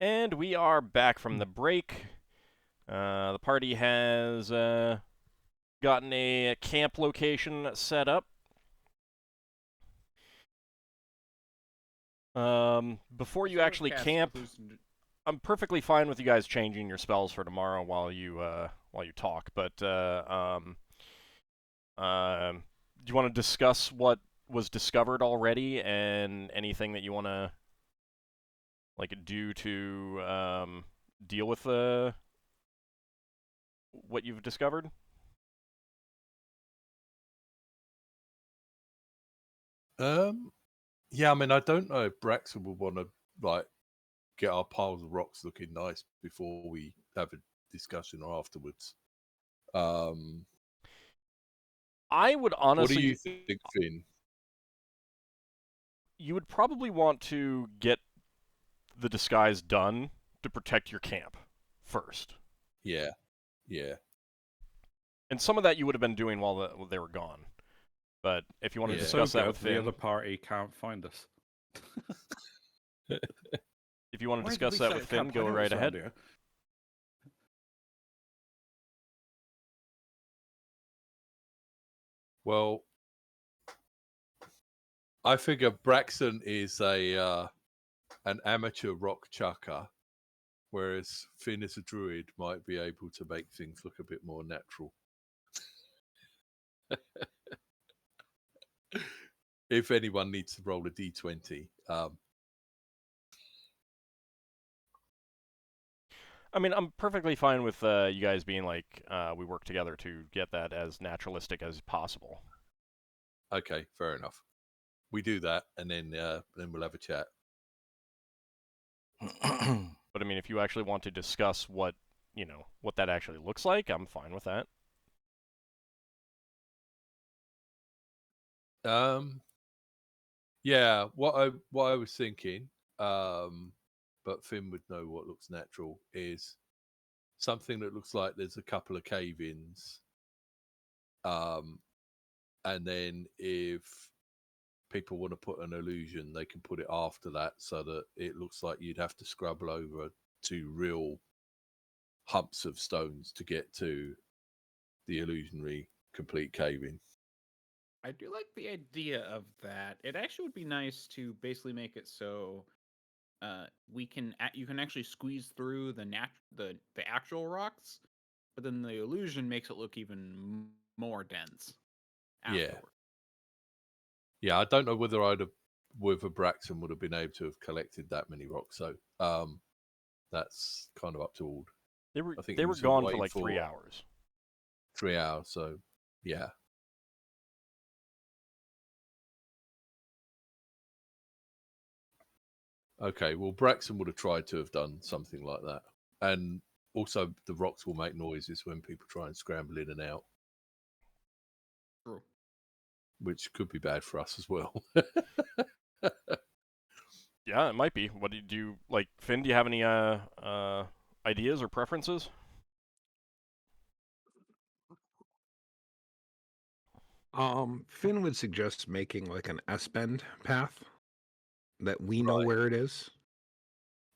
And we are back from the break. The party has gotten a camp location set up. Before you actually camp, I'm perfectly fine with you guys changing your spells for tomorrow while you talk. But do you want to discuss what was discovered already and anything that you want to do to deal with what you've discovered? Yeah, I mean, I don't know if Braxon would want to get our piles of rocks looking nice before we have a discussion or afterwards. I would honestly. What do you think, Finn? You would probably want to get the disguise done to protect your camp first. Yeah. And some of that you would have been doing while they were gone. But if you want to discuss that with Finn, the other party can't find us. If you want to discuss that with Finn, go right ahead. Well, I figure Braxon is an amateur rock chucker, whereas Finn as a druid might be able to make things look a bit more natural. If anyone needs to roll a d20. I mean, I'm perfectly fine with you guys being like, we work together to get that as naturalistic as possible. Okay, fair enough. We do that, and then we'll have a chat. But I mean, if you actually want to discuss what that actually looks like, I'm fine with that. Yeah, what I was thinking, but Finn would know what looks natural, is something that looks like there's a couple of cave-ins. And then if people want to put an illusion, they can put it after that so that it looks like you'd have to scrabble over 2 real humps of stones to get to the illusionary complete cave-in. I do like the idea of that. It actually would be nice to basically make it so you can actually squeeze through the actual rocks, but then the illusion makes it look even more dense. Afterward. Yeah. I don't know whether whether Braxon would have been able to have collected that many rocks. So that's kind of up to Ald. They were gone for like 3 hours. 3 hours, so yeah. Okay, well, Braxon would have tried to have done something like that. And also, the rocks will make noises when people try and scramble in and out. True. Which could be bad for us as well. Yeah, it might be. What do you do? Like, Finn, do you have any ideas or preferences? Finn would suggest making like an S-bend path that we know where it is.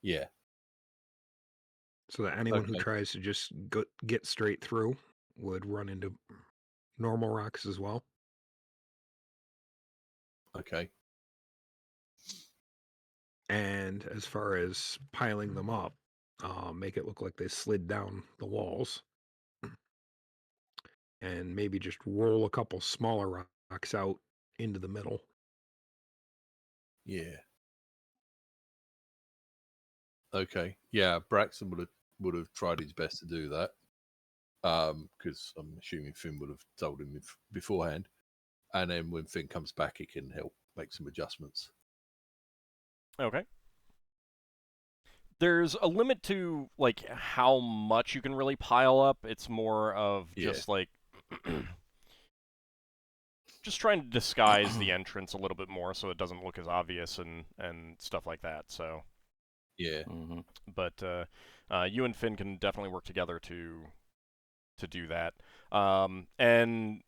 Yeah. So that anyone who tries to just get straight through would run into normal rocks as well. Okay. And as far as piling them up, make it look like they slid down the walls. And maybe just roll a couple smaller rocks out into the middle. Yeah. Okay. Yeah, Braxton would have tried his best to do that. Because I'm assuming Finn would have told him beforehand. And then when Finn comes back, he can help make some adjustments. Okay. There's a limit to like how much you can really pile up. It's more of just like just trying to disguise the entrance a little bit more so it doesn't look as obvious and stuff like that. So yeah. Mm-hmm. But you and Finn can definitely work together to do that. And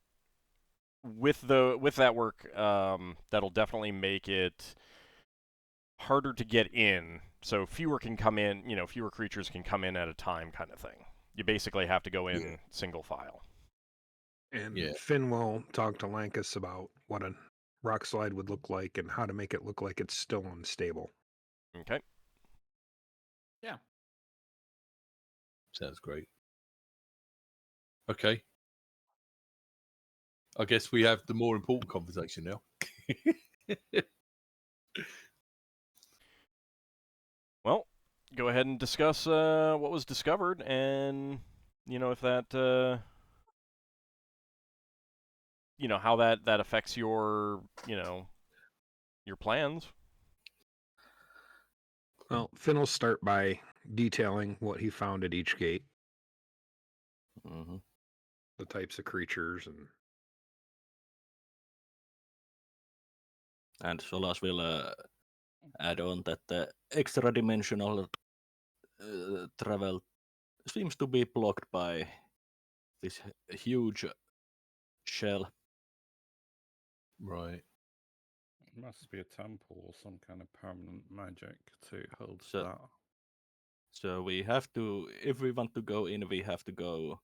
with that work, that'll definitely make it harder to get in so fewer can come in. Fewer creatures can come in at a time, kind of thing. You basically have to go in single file. And Finn will talk to Lankas about what a rock slide would look like and how to make it look like it's still unstable. Okay. Yeah. Sounds great. Okay. I guess we have the more important conversation now. Well, go ahead and discuss what was discovered, and if that how that affects your your plans. Well, Finn will start by detailing what he found at each gate, the types of creatures, and Solas will add on that the extra-dimensional travel seems to be blocked by this huge shell. Right. It must be a temple or some kind of permanent magic to hold So- that. So we have to, if we want to go in, we have to go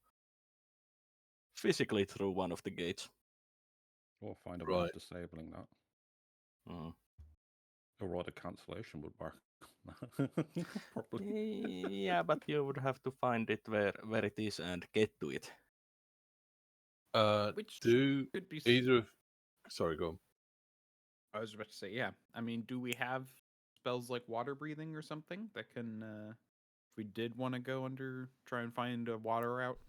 physically through one of the gates. Or find a way of disabling that. Mm. Or rather, cancellation would work. Yeah, but you would have to find it where it is and get to it. Which Do could be either of... Sorry, go on. I was about to say, yeah. I mean, do we have spells like water breathing or something that can, if we did want to go under, try and find a water route?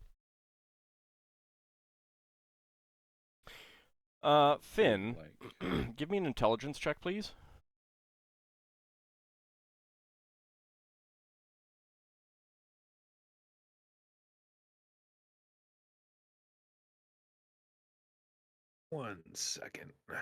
Finn, give me an intelligence check, please. One second. Okay.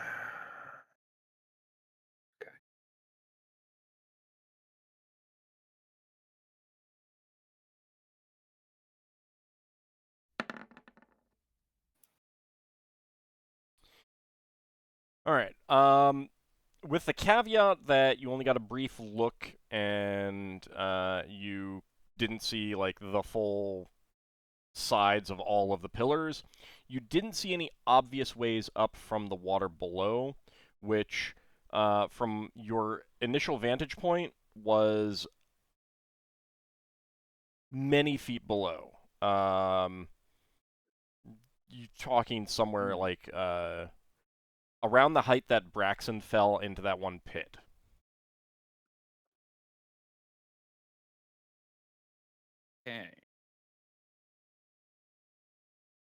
All right. With the caveat that you only got a brief look and you didn't see like the full sides of all of the pillars, you didn't see any obvious ways up from the water below, which, from your initial vantage point, was many feet below. You talking somewhere like around the height that Braxon fell into that one pit. Okay.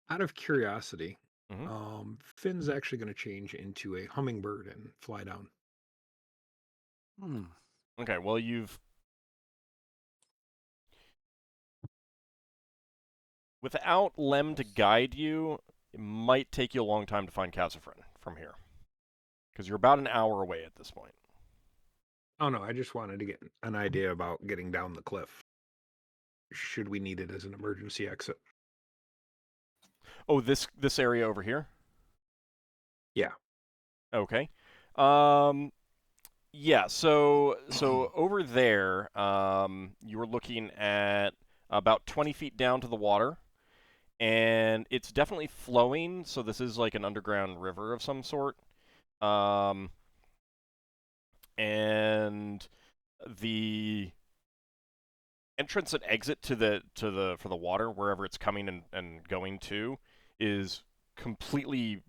Out of curiosity, Mhm. Finn's actually going to change into a hummingbird and fly down. Okay, well, without Lem to guide you, it might take you a long time to find Casafrin from here. Because you're about an hour away at this point. Oh no, I just wanted to get an idea about getting down the cliff. Should we need it as an emergency exit? Oh, this area over here? Yeah. Okay. Yeah, so over there, you were looking at about 20 feet down to the water, and it's definitely flowing, so this is like an underground river of some sort. And the entrance and exit for the water, wherever it's coming and going to, is completely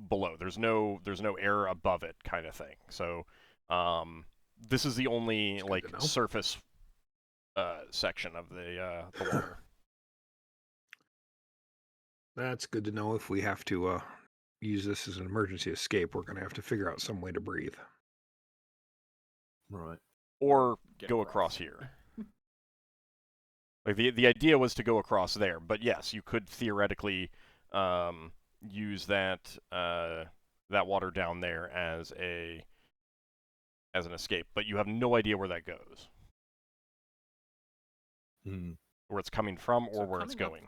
below. There's no air above it, kind of thing. So this is the only like surface section of the water. That's good to know. If we have to use this as an emergency escape, we're going to have to figure out some way to breathe. Right. Or go across here. Like the idea was to go across there, but yes, you could theoretically use that water down there as an escape, but you have no idea where that goes, where it's coming from, or where it's going.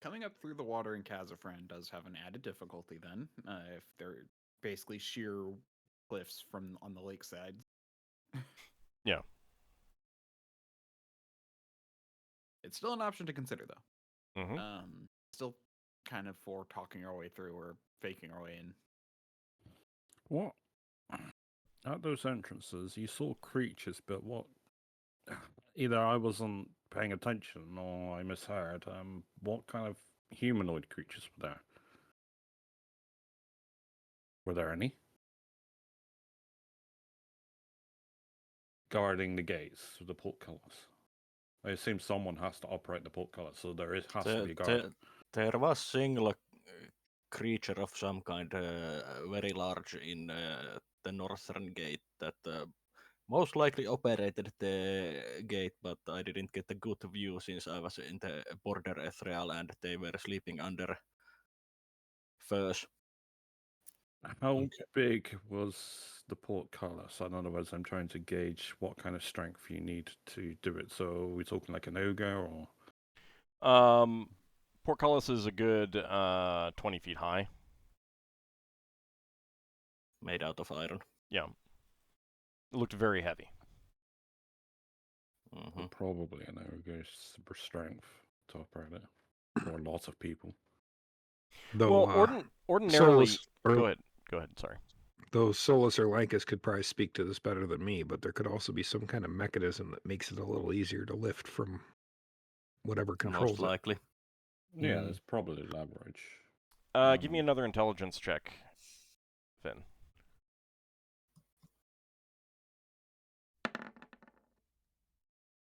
Coming up through the water in Casafran does have an added difficulty then, if they're basically sheer cliffs from on the lakeside. Yeah. It's still an option to consider, though. Mm-hmm. Still kind of for talking our way through or faking our way in. What? At those entrances, you saw creatures, but what? Either I wasn't paying attention or I misheard. What kind of humanoid creatures were there? Were there any? Guarding the gates of the portcullis. I assume someone has to operate the portcullis, so has to be a guard. There was single creature of some kind, very large in the northern gate that most likely operated the gate, but I didn't get a good view since I was in the border ethereal and they were sleeping under furs. How big was the portcullis? In other words, I'm trying to gauge what kind of strength you need to do it. So are we talking like an ogre or? Portcullis is a good 20 feet high. Made out of iron. Yeah. It looked very heavy. Mm-hmm. Probably an ogre's super strength to operate it for lots of people. Though, Well, ordinarily... Solas, Go ahead, sorry. Though Solas or Lankas could probably speak to this better than me, but there could also be some kind of mechanism that makes it a little easier to lift from whatever controls Most likely. Yeah, there's probably leverage. Give me another intelligence check, Finn.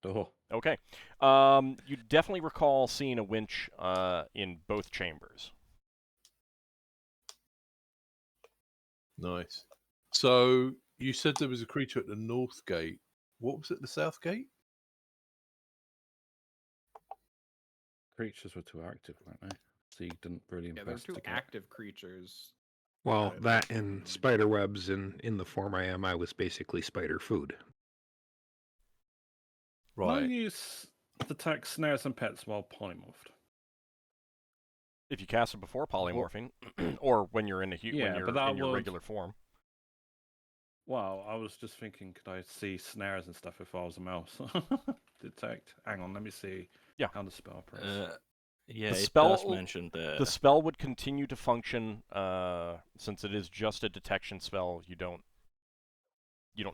Oh. Okay. You definitely recall seeing a winch in both chambers. Nice. So you said there was a creature at the north gate. What was at the south gate? Creatures were too active, weren't they? So you didn't really Yeah, they're two investigate. active creatures. Well, that and spider webs, and in the form I am, I was basically spider food. Right. Right. Use detect snares and pets while polymorphed. If you cast it before polymorphing, or when you're in when you're in your regular form. Well, I was just thinking, could I see snares and stuff if I was a mouse? Detect. Hang on, let me see how the spell operates. Yeah, the it spell, does mention the spell would continue to function since it is just a detection spell. You don't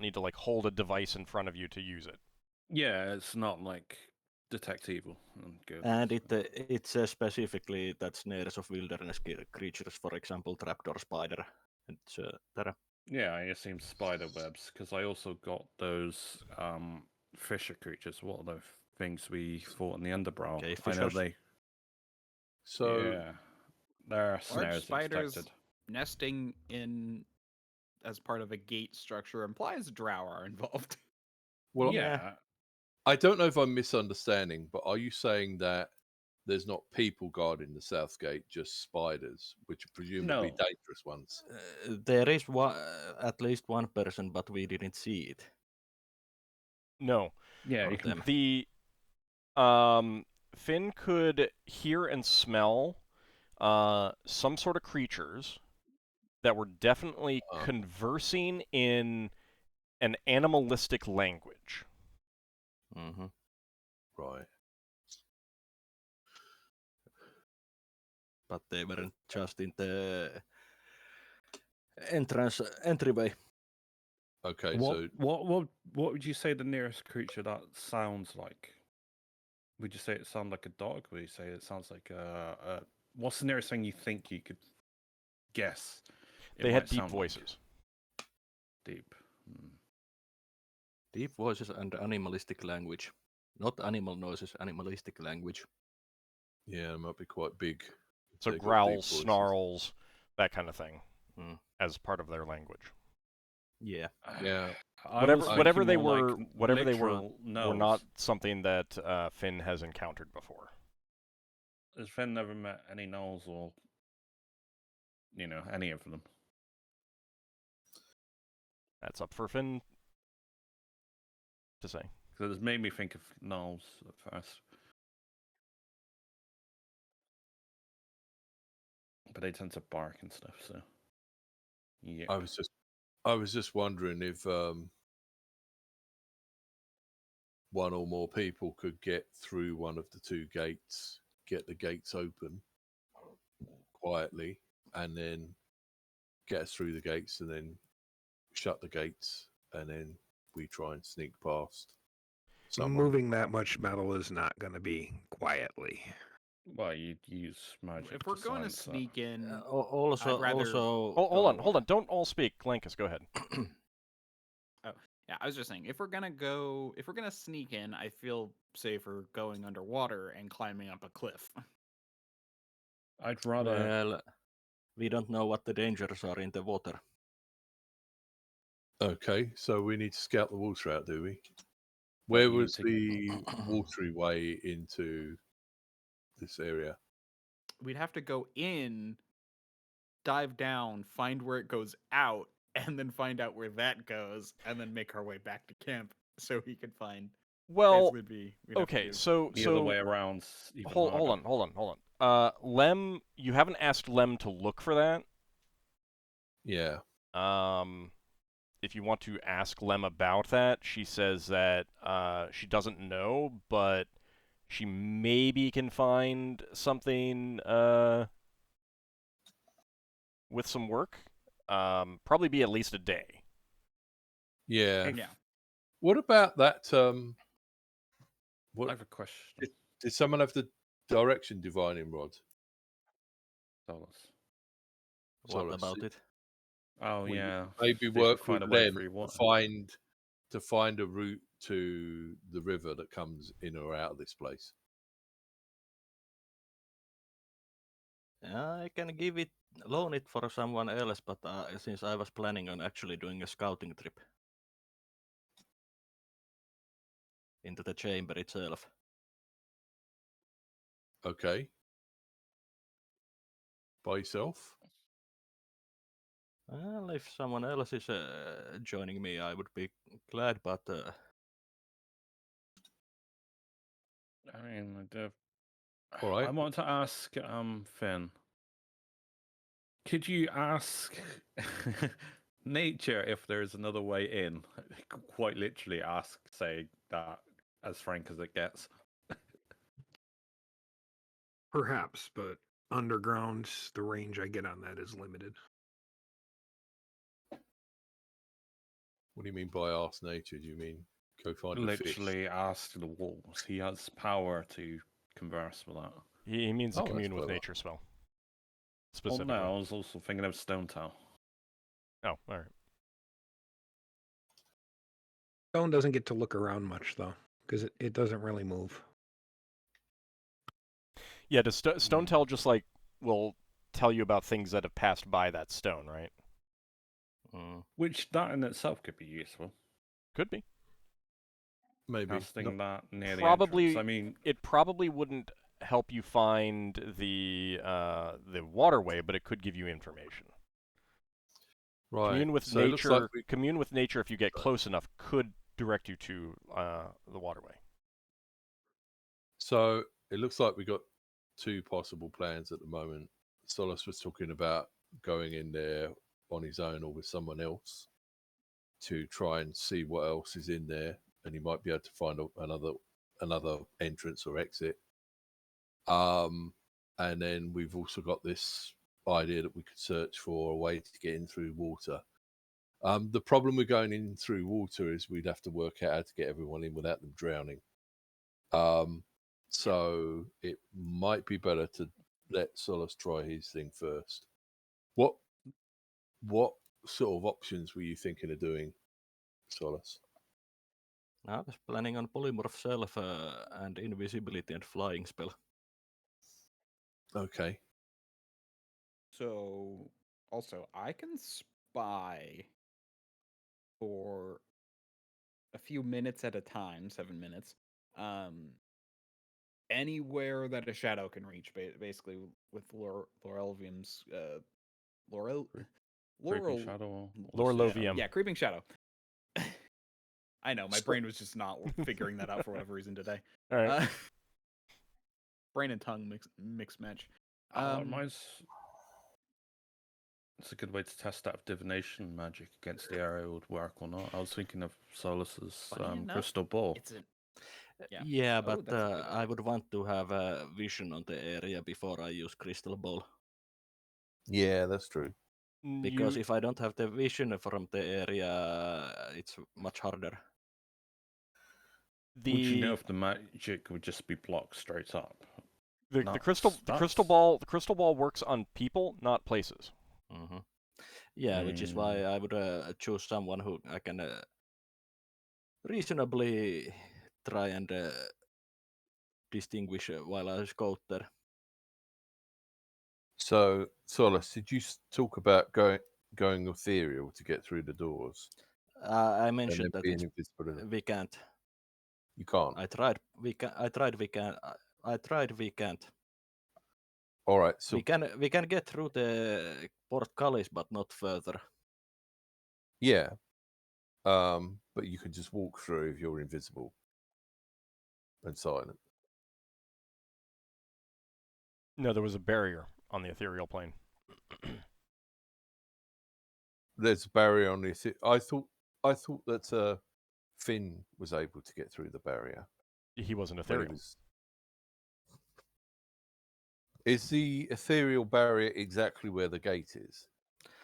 need to like hold a device in front of you to use it. Yeah, it's not like detect evil. And it says specifically that snares of wilderness creatures, for example, trapdoor spider, etc. Yeah, I assume spider webs because I also got those fisher creatures. What are the things we fought in the Underbrow? Okay, I know fishers. they. So Yeah, there are Large snares spiders detected. nesting in as part of a gate structure implies drow are involved. well, Yeah. I don't know if I'm misunderstanding, but are you saying that there's not people guarding the south gate, just spiders, which are presumably dangerous ones? There is at least one person, but we didn't see it. No. Yeah, you can. The Finn could hear and smell some sort of creatures that were definitely conversing in an animalistic language. Mm-hmm. Right. But they weren't just in the entryway. Okay, what would you say the nearest creature that sounds like? Would you say it sounds like a dog? Would you say it sounds like what's the nearest thing you think you could guess? They had deep voices. Like? Deep. Deep voices and animalistic language. Not animal noises, animalistic language. Yeah, it might be quite big. So growls, snarls, that kind of thing, as part of their language. Yeah. Yeah. Whatever they were, knows. were not something that Finn has encountered before. Has Finn never met any gnolls or, any of them? That's up for Finn to say. Because it made me think of gnolls at first. But they tend to bark and stuff, so yeah. I was just wondering if one or more people could get through one of the two gates, get the gates open quietly, and then get us through the gates, and then shut the gates, and then we try and sneak past someone. Moving that much metal is not going to be quietly. Well, you'd use magic. If we're going to silence that. sneak in, Also, I'd rather- also. Oh, hold on. Don't all speak. Lankas, go ahead. yeah, I was just saying, if we're gonna sneak in, I feel safer going underwater and climbing up a cliff. I'd rather. Well, we don't know what the dangers are in the water. Okay, so we need to scout the water out, do we? Where you was take- the watery way into this area? We'd have to go in, dive down, find where it goes out, and then find out where that goes, and then make our way back to camp so we can find. Well, we'd have to okay, do- so The other way around. hold on. Lem, you haven't asked Lem to look for that. Yeah. If you want to ask Lem about that, she says that she doesn't know, but she maybe can find something with some work. Probably be at least a day. Yeah. Yeah. What about that? I What have a question. did someone have the direction divining rod? Solas. What Solas, about it? Oh we yeah. maybe They should work find with a way them through to water. find a route to the river that comes in or out of this place. I can loan it for someone else, but since I was planning on actually doing a scouting trip into the chamber itself. Okay. By yourself? Well, if someone else is joining me, I would be glad, but I mean, All right. I want to ask Finn. Could you ask nature if there's another way in? Quite literally ask, say that as frank as it gets. Perhaps, but underground, the range I get on that is limited. What do you mean by ask nature? Do you mean go find a fish? Literally ask the wolves. He has power to converse with that. He means Oh, a that's commune with clever. nature spell. Well, Specifically. no, I was also thinking of Stone Tower. Oh, alright. Stone doesn't get to look around much, though, because it doesn't really move. Yeah, does Stone Tell just, like, will tell you about things that have passed by that stone, right? Which that in itself could be useful. Could be. Maybe. Casting that near the Probably- entrance. I mean, It probably wouldn't help you find the waterway, but it could give you information. Right. Commune with So it looks nature. like we- Commune with nature, if you get close enough, could direct you to the waterway. So it looks like we got two possible plans at the moment. Solas was talking about going in there on his own or with someone else to try and see what else is in there, and he might be able to find another entrance or exit. And then we've also got this idea that we could search for a way to get in through water. The problem with going in through water is we'd have to work out how to get everyone in without them drowning. So it might be better to let Solas try his thing first. What sort of options were you thinking of doing, Solas? I was planning on polymorph self and invisibility and flying spell. Okay. So, also, I can spy for a few minutes at a time, 7 minutes, anywhere that a shadow can reach, basically with Laurelvium's, creeping shadow. Lorlovium. Yeah, creeping shadow. I know, my So- brain was just not figuring that out for whatever reason today. All right. Brain and tongue mix match. It's a good way to test out if divination magic against the area would work or not. I was thinking of Solas's Funny enough, crystal ball. It's an Yeah. Yeah, Oh, but that's a good I would want to have a vision on the area before I use crystal ball. Yeah, that's true. Because if I don't have the vision from the area, it's much harder. Would you know if the magic would just be blocked straight up? the Not crystal stats? the crystal ball works on people, not places. Hmm. Yeah, which is why I would choose someone who I can reasonably try and distinguish while I scout there. So, Solas, did you talk about going ethereal to get through the doors I and mentioned then that being invisible? we can't. You can't. I tried. We can. I tried. We can. I tried. We can't. All right. So We can get through the portcullis, but not further. yeah, but you can just walk through if you're invisible and silent. No, there was a barrier on the ethereal plane. There's a barrier on this. I thought that Finn was able to get through the barrier. He wasn't When he ethereal. was... Is the ethereal barrier exactly where the gate is?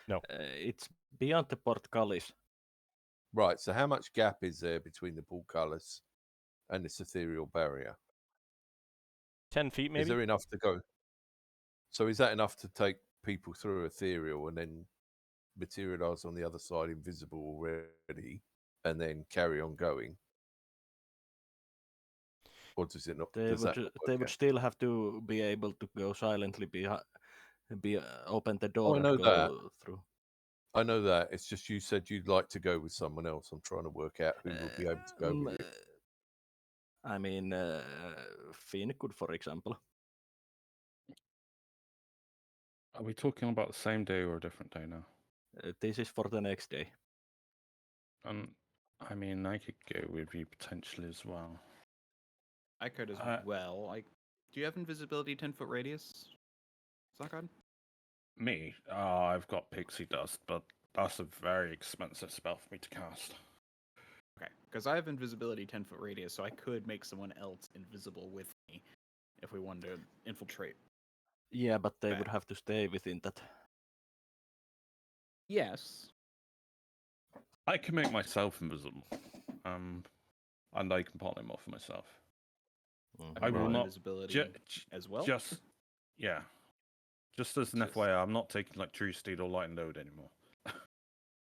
No. It's beyond the portcullis. Right. So how much gap is there between the portcullis and this ethereal barrier? 10 feet, maybe? Is there enough to go? So is that enough to take people through ethereal and then materialize on the other side invisible already and then carry on going? Or does it not? They Does would. that not They work would out? still have to be able to go silently. Open the Oh, door I and know go that. through. I know that. It's just you said you'd like to go with someone else. I'm trying to work out who would be able to go with you. I mean, Finn could, for example. Are we talking about the same day or a different day now? This is for the next day. I mean, I could go with you potentially as well. I could as well. Do you have invisibility 10-foot radius, Zakhan? Me? I've got pixie dust, but that's a very expensive spell for me to cast. Okay, because I have invisibility 10-foot radius, so I could make someone else invisible with me if we wanted to infiltrate. Yeah, but they would have to stay within that. Yes. I can make myself invisible, and I can polymorph myself. I will not invisibility as well. Just as an FYI, I'm not taking like True Steed or Light and Load anymore.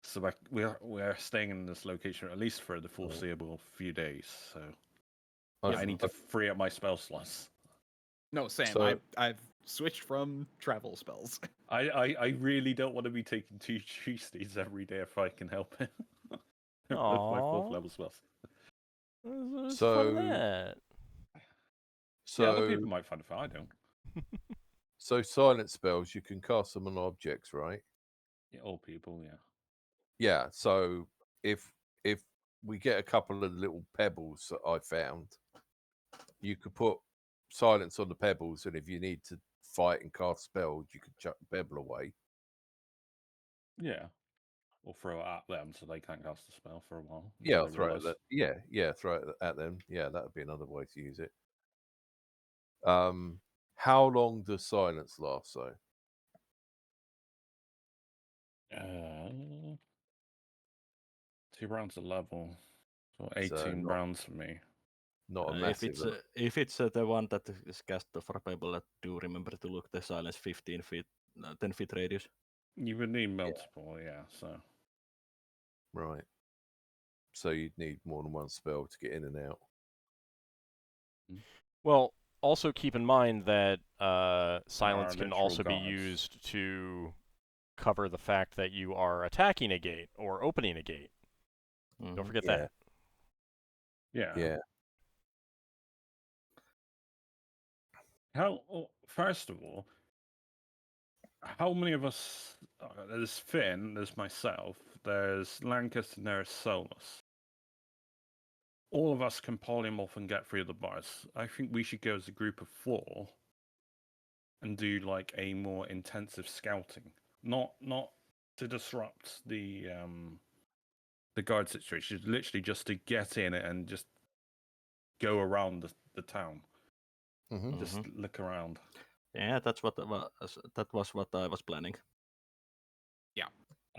So we are staying in this location at least for the foreseeable few days. So I need to free up my spell slots. No, Sam, So- I've switched from travel spells. I really don't want to be taking 2 True Steeds every day if I can help it. With my 4th level spells. What's So- fun of that? Yeah, other So, people might find it fun. I don't. so silent spells, you can cast them on objects, right? Yeah, all people, yeah. Yeah. So if we get a couple of little pebbles that I found, you could put silence on the pebbles, and if you need to fight and cast spells, you could chuck the pebble away. Yeah. Or throw it at them so they can't cast a spell for a while. Yeah, until I'll they throw it. realise. Throw it at them. Yeah, that would be another way to use it. How long does silence last? So 2 rounds a level. So So 18 not- rounds for me. not a massive. If it's the one that is cast for people that do remember to look the silence 15 feet, 10 feet radius. You would need multiple, yeah. So Right. So you'd need more than one spell to get in and out. Well, also keep in mind that silence can literal also be guards. used to cover the fact that you are attacking a gate or opening a gate. Don't forget Yeah. that. yeah. First of all, how many of us? There's Finn, there's myself, there's Lankas, and there's Solas. All of us can polymorph and get through the bars. I think we should go as a group of 4 and do like a more intensive scouting. Not to disrupt the guard situation, literally just to get in and just go around the town, Mhm. just look around. Yeah, that was what I was planning.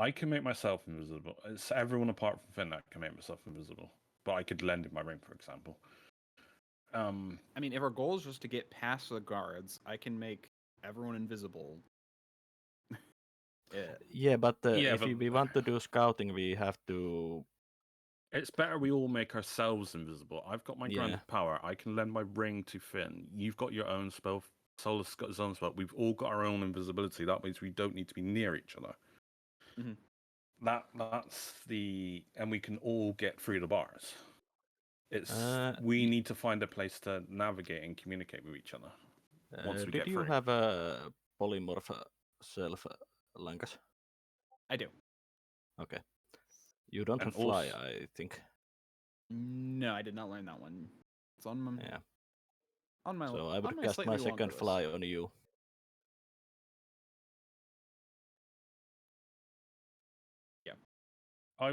I can make myself invisible. It's everyone apart from Finn that can make myself invisible, but I could lend in my ring, for example. I mean, if our goal is just to get past the guards, I can make everyone invisible. Yeah. Yeah, but Yeah, if but- we want to do scouting, we have to. It's better we all make ourselves invisible. I've got my Yeah. granted power. I can lend my ring to Finn. You've got your own spell. Solas got his own spell. We've all got our own invisibility. That means we don't need to be near each other. Mhm. That's the, and we can all get through the bars. It's y- need to find a place to navigate and communicate with each other. Once we did get you through. have a polymorph self, Lankas? I do. Okay. You don't And have fly, also- I think. No, I did not learn that one. It's on my Yeah. on my. So I on would my cast my slightly longer second list. fly on you. I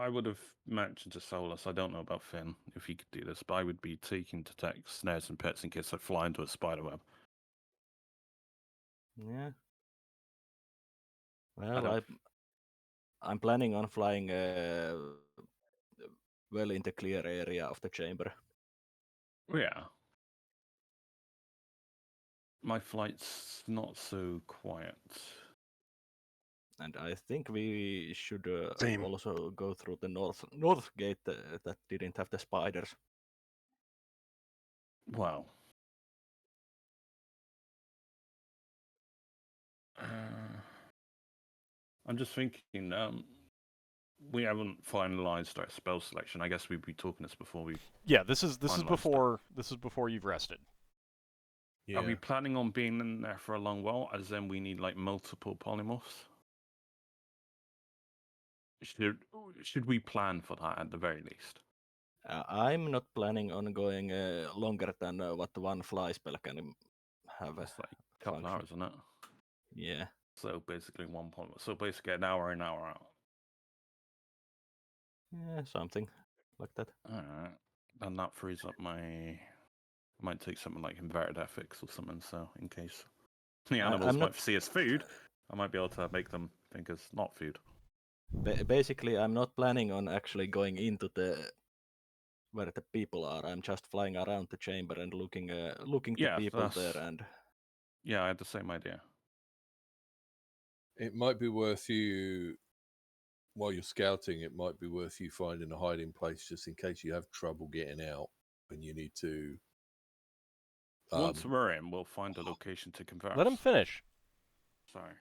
would have mentioned to Solas, I don't know about Finn, if he could do this, but I would be taking detect snares and pits in case I fly into a spiderweb. Yeah. I Well, don't- I'm planning on flying well in the clear area of the chamber. Yeah. My flight's not so quiet. And I think we should Same. also go through the north gate that didn't have the spiders. Well. I'm just thinking, we haven't finalized our spell selection. I guess we'd be talking this before we. Yeah, this is Finalized before you've rested. Yeah. Are we planning on being in there for a long while? As in, we need like multiple polymorphs. Should we plan for that at the very least? I'm not planning on going longer than what one fly spell can have. That's like a couple function. hours, isn't it? Yeah. So basically one polymorph. So basically an hour out. Yeah, something like that. Alright. And that frees up my. I might take something like inverted ethics or something. So in case the animals I'm not- might see as food, I might be able to make them think as not food. Basically, I'm not planning on actually going into the where the people are. I'm just flying around the chamber and looking Yeah, to people that's- there. And Yeah, I had the same idea. It might be worth you, while you're scouting, it might be worth you finding a hiding place just in case you have trouble getting out and you need to. Once we're in, we'll find a location to converse. Let him finish. Sorry.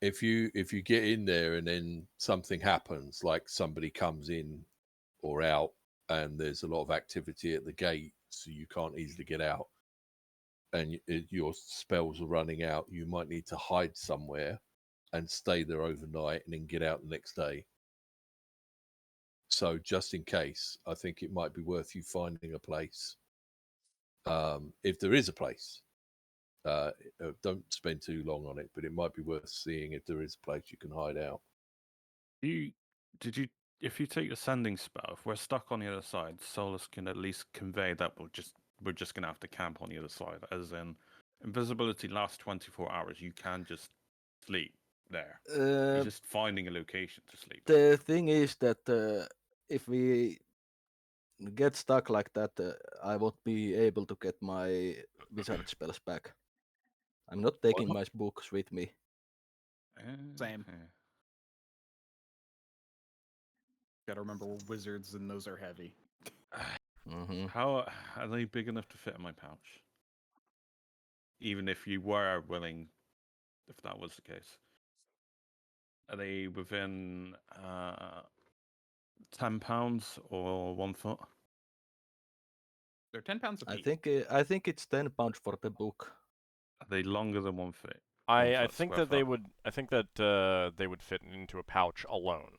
if you get in there and then something happens, like somebody comes in or out, and there's a lot of activity at the gate, so you can't easily get out, and your spells are running out, you might need to hide somewhere and stay there overnight and then get out the next day. So just in case, I think it might be worth you finding a place. If there is a place, don't spend too long on it, but it might be worth seeing if there is a place you can hide out. If you take the sending spell, if we're stuck on the other side, Solas can at least convey that we're just gonna have to camp on the other side. As in, invisibility lasts 24 hours. You can just sleep there. You're just finding a location to sleep. the thing is that if we get stuck like that, I won't be able to get my wizard spells back. I'm not taking not? my books with me. Same. Yeah. Gotta remember we're wizards and those are heavy. Hmm. How are they big enough to fit in my pouch? Even if you were willing, if that was the case, are they within £10 or 1 foot? They're 10 pounds a I piece. think it's £10 for the book. Are they longer than 1 foot? I foot, think square that they foot. would. I think that they would fit into a pouch alone.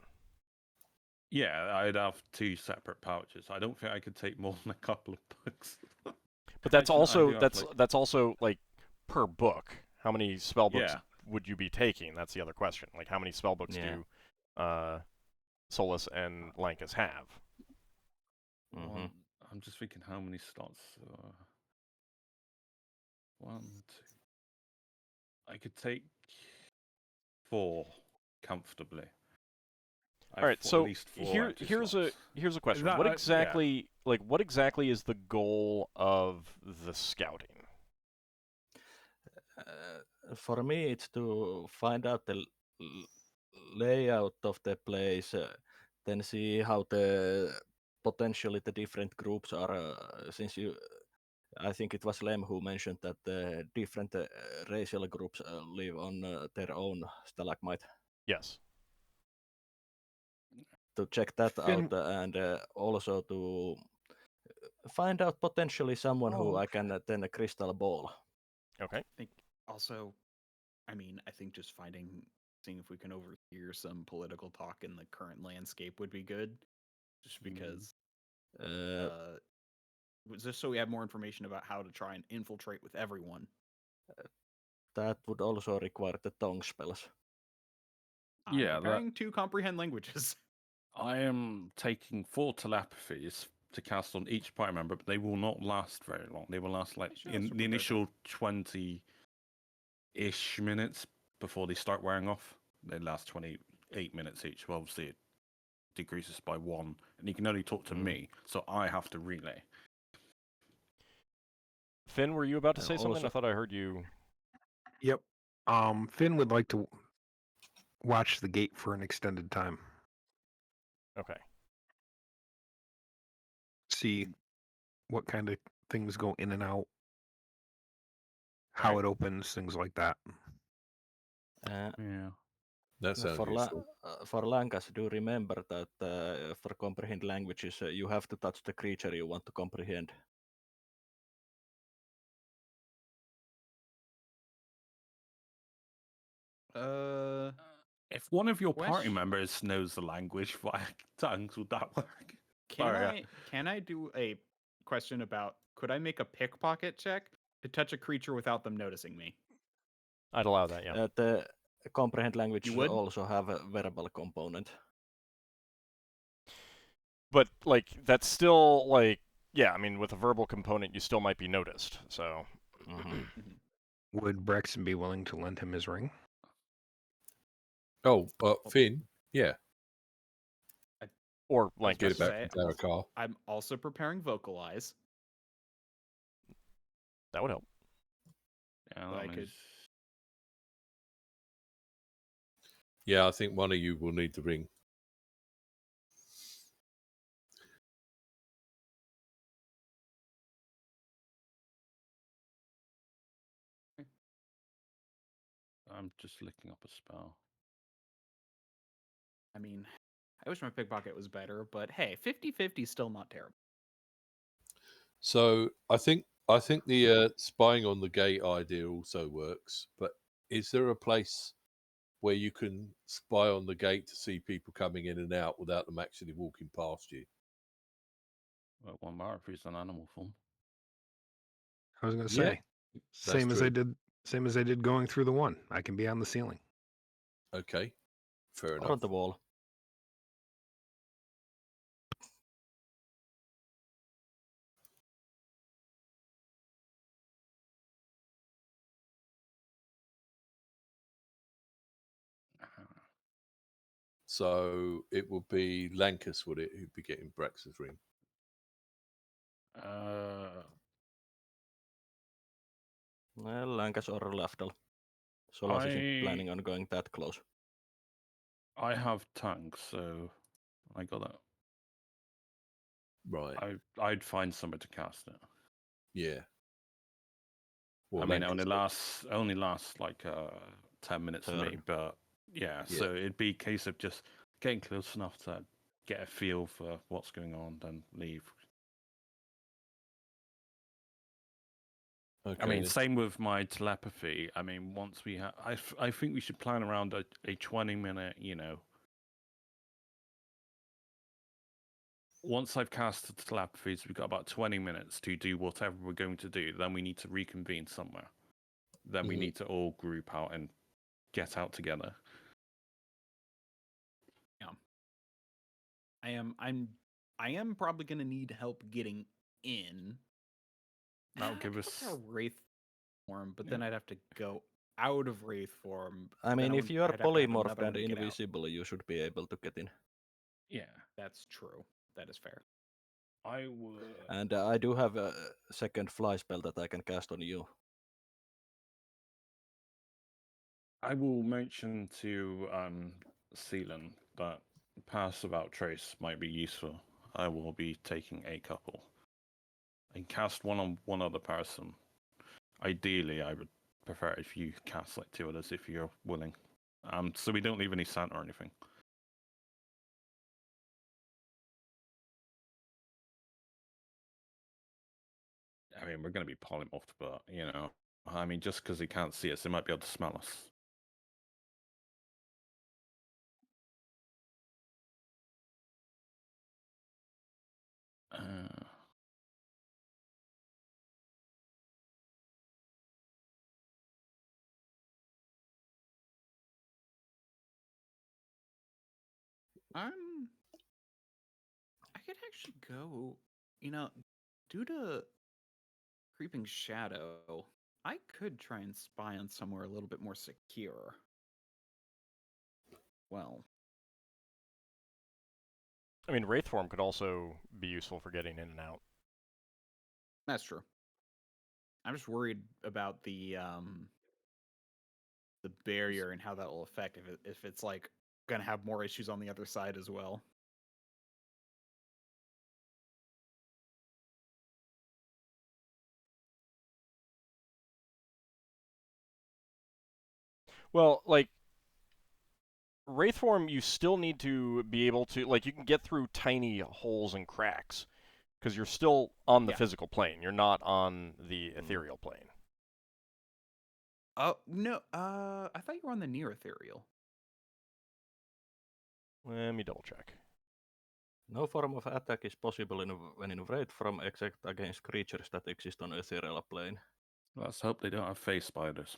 Yeah, I'd have 2 separate pouches. I don't think I could take more than a couple of books. But that's Actually, no, I also do have, that's also like per book. How many spell books Yeah. would you be taking? That's the other question. Like how many spell books Yeah. do Solas and Lankas have? Mhm. I'm just thinking how many slots. 1, 2. I could take 4 comfortably. All right, At so least 4 empty here's slots. a question. That, What yeah. exactly what exactly is the goal of the scouting? For me, it's to find out the layout of the place, then see how potentially the different groups are. Since I think it was Lem who mentioned that the different racial groups live on their own stalagmite. Yes. To check that Finn- out and also to find out potentially someone who I can then crystal ball. Okay. I think also, I think just seeing if we can overhear some political talk in the current landscape would be good. Just because, just so we have more information about how to try and infiltrate with everyone. That would also require the tongue spells. I'm Yeah, preparing to comprehend languages. I am taking 4 telepathies to cast on each party member, but they will not last very long. They will last like Sure, in super the good. initial 20-ish minutes before they start wearing off. They last 28 minutes each. Well, obviously, it decreases by 1, and you can only talk to me, so I have to relay. Finn, were you about to say something? Also- I thought I heard you. Yep. Finn would like to watch the gate for an extended time. Okay. See what kind of things go in and out, how Alright. it opens, things like that. Yeah. That sounds useful. For Lankas, do remember that for comprehend languages, you have to touch the creature you want to comprehend. If one of your party Question- members knows the language via tongues, would that work? Can I do a question about, could I make a pickpocket check to touch a creature without them noticing me? I'd allow that, yeah. The comprehend languages would? also have a verbal component. But like that's still like yeah, I mean with a verbal component you still might be noticed. So Would Braxon be willing to lend him his ring? Oh, Finn, yeah. or I was Get Lankas. it back from Darrakar. I'm also preparing vocalize. That would help. Yeah, But I that could- Yeah, I think one of you will need the ring. I'm just looking up a spell. I mean, I wish my pickpocket was better, but hey, 50-50 is still not terrible. So I think the spying on the gate idea also works. But is there a place where you can spy on the gate to see people coming in and out without them actually walking past you? Well, one bar if he's an animal form. I was going to Yeah, say, same as true. I did going through the one. I can be on the ceiling. Okay, fair Or enough. on the wall. So it would be Lankas, would it, who'd be getting Brax's ring? Well, Lankas or Lafdul. Solas isn't planning on going that close. I have tongue, so I got that. Right. I'd find somewhere to cast it. Yeah. Well, I mean, it Lankas only lasts like 10 minutes for me, Turn. but yeah, Yeah. so it'd be a case of just getting close enough to get a feel for what's going on, then leave. Okay. I mean, then. same with my telepathy. I mean, once we have, I think we should plan around a 20-minute, once I've cast the telepathies, we've got about 20 minutes to do whatever we're going to do. Then we need to reconvene somewhere. Then we Mhm. need to all group out and get out together. I am probably going to need help getting in. That'll I give could us. look at Wraith form, but Yeah. then I'd have to go out of Wraith form. I then mean, if you are I'd have to have polymorphed another and one to get out. invisible, you should be able to get in. Yeah. That's true. That is fair. I would. And I do have a second fly spell that I can cast on you. I will mention to Seelan that Pass About Trace might be useful. I will be taking a couple. And cast one on one other person. Ideally, I would prefer if you cast like 2 others if you're willing. So we don't leave any sand or anything. I mean, we're going to be polymorphed, but, you know, I mean, just because they can't see us, they might be able to smell us. I could actually go, due to Creeping Shadow, I could try and spy on somewhere a little bit more secure. Well, I mean, Wraith form could also be useful for getting in and out. that's true. I'm just worried about the barrier and how that will affect if it's like gonna have more issues on the other side as well. Well, like, Wraith form, you still need to be able to, like, you can get through tiny holes and cracks, because you're still on the physical plane. You're not on the ethereal plane. Oh, no, I thought you were on the near ethereal. Let me double check. No form of attack is possible when in Wraith form except against creatures that exist on ethereal plane. Let's hope they don't have face spiders.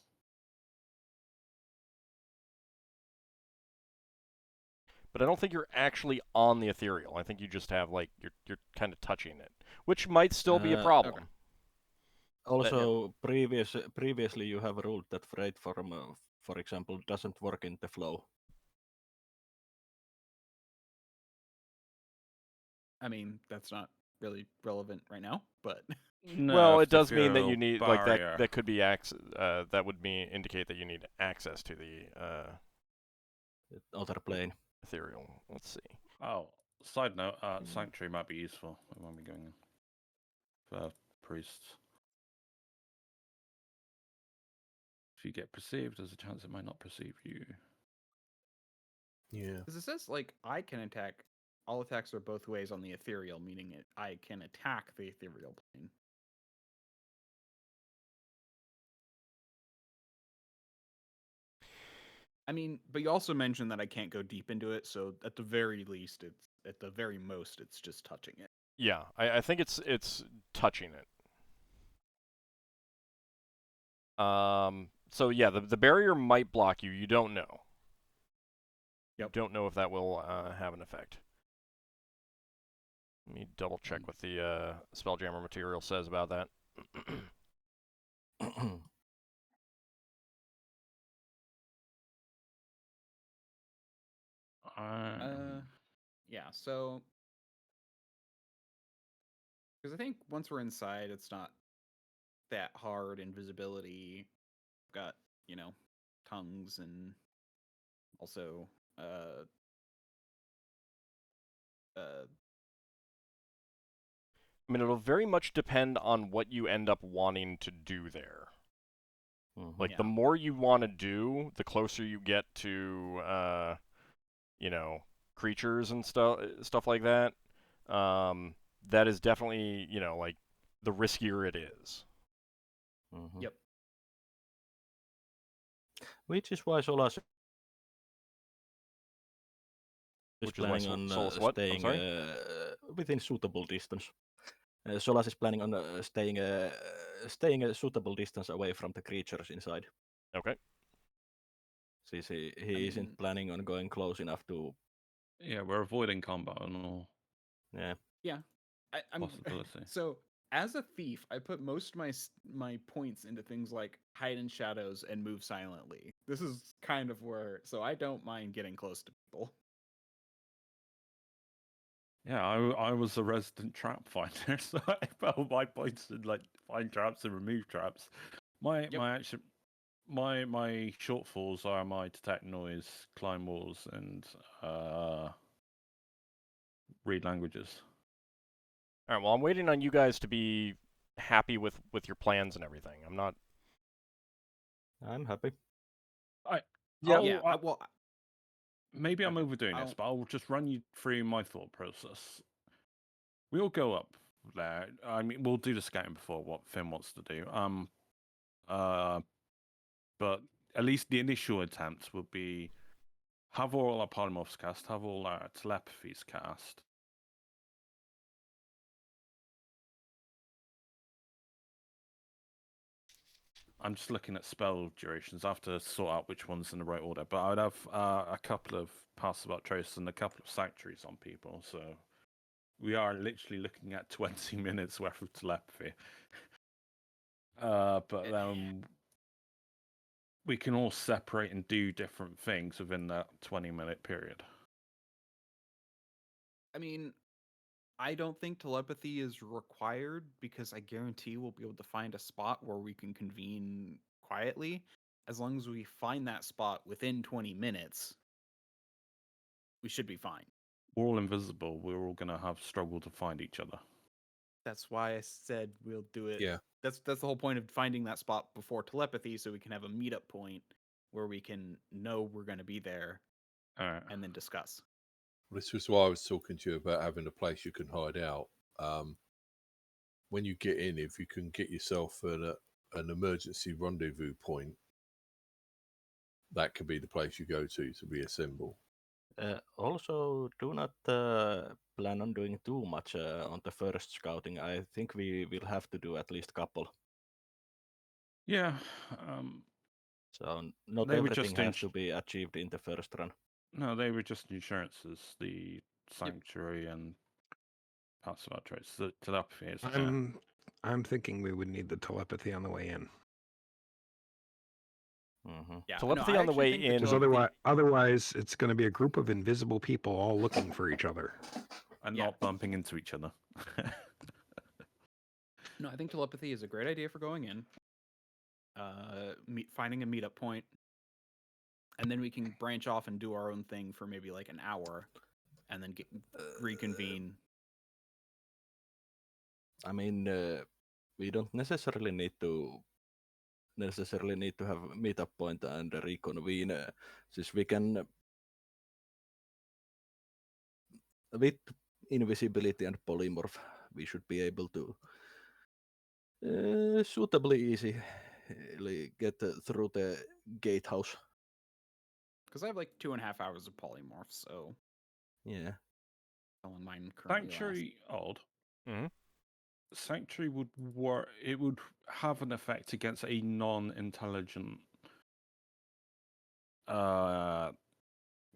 But I don't think you're actually on the ethereal. I think you just have, like, you're kind of touching it, which might still be a problem. Okay. Also, previously you have ruled that Wraith form, for example, doesn't work in the flow. I mean, that's not really relevant right now, but No, Well, if it the does mean that you ethereal need barrier. like that could be that would indicate that you need access to the Other plane. ethereal. Let's see. Oh, side note, Sanctuary might be useful when we're going in for priests. If you get perceived, there's a chance it might not perceive you. Yeah. because it says like I can attack. All attacks are both ways on the ethereal, meaning I can attack the ethereal plane. I mean, but you also mentioned that I can't go deep into it, so at the very least, at the very most, it's just touching it. Yeah, I think it's touching it. So yeah, the barrier might block you. You don't know. Yep. You don't know if that will have an effect. Let me double check what the Spelljammer material says about that. Yeah, so because I think once we're inside, it's not that hard. Invisibility, got tongues and also I mean, it'll very much depend on what you end up wanting to do there. Like, the more you want to do, the closer you get to, creatures and stuff like that. That is definitely, like, the riskier it is. Yep. Which is why Solas is planning on staying within suitable distance. Solas is planning on staying a suitable distance away from the creatures inside. Okay. He isn't planning on going close enough to. Yeah, we're avoiding combat and all. Yeah. I'm possibility. so as a thief, I put most of my points into things like hide in shadows and move silently. This is kind of where, so I don't mind getting close to people. Yeah, I was a resident trap finder, so I felt my points in like find traps and remove traps. My shortfalls are my detect noise, climb walls, and read languages. All right. Well, I'm waiting on you guys to be happy with your plans and everything. I'm not. I'm happy. Well, Maybe I'm Okay, overdoing this, I'll- but I'll just run you through my thought process. We'll go up there. I mean, we'll do the scouting before what Finn wants to do. But at least the initial attempt will be have all our polymorphs cast, have all our telepathies cast. I'm just looking at spell durations. I have to sort out which one's in the right order. But I'd have a couple of Pass About Trace and a couple of Sanctuaries on people. So we are literally looking at 20 minutes worth of telepathy. But we can all separate and do different things within that 20-minute period. I mean, I don't think telepathy is required because I guarantee we'll be able to find a spot where we can convene quietly. As long as we find that spot within 20 minutes, we should be fine. We're all invisible. We're all going to have struggle to find each other. That's why I said we'll do it. Yeah. That's the whole point of finding that spot before telepathy, so we can have a meetup point where we can know we're going to be there All right. and then discuss. This was why I was talking to you about having a place you can hide out. When you get in, if you can get yourself an emergency rendezvous point, that could be the place you go to reassemble. Also, do not plan on doing too much on the first scouting. I think we will have to do at least a couple. Yeah. So not They were everything just has to be achieved in the first run. No, they were just insurances. The Sanctuary and Pass About Trace. The telepathy is. I'm thinking we would need the telepathy on the way in. Mm-hmm. Yeah, Telepathy I on the actually way think in. Because otherwise, it's going to be a group of invisible people all looking for each other. And Yeah. not bumping into each other. No, I think telepathy is a great idea for going in. Finding a meetup point, and then we can branch off and do our own thing for maybe like an hour, and then reconvene. I mean, we don't necessarily need to have a meetup point and reconvene. Since we can, with invisibility and polymorph, we should be able to suitably easily get through the gatehouse. Because I have like 2.5 hours of polymorph, so Yeah. on mine currently Sanctuary odd. Mhm. Sanctuary would work. It would have an effect against a non-intelligent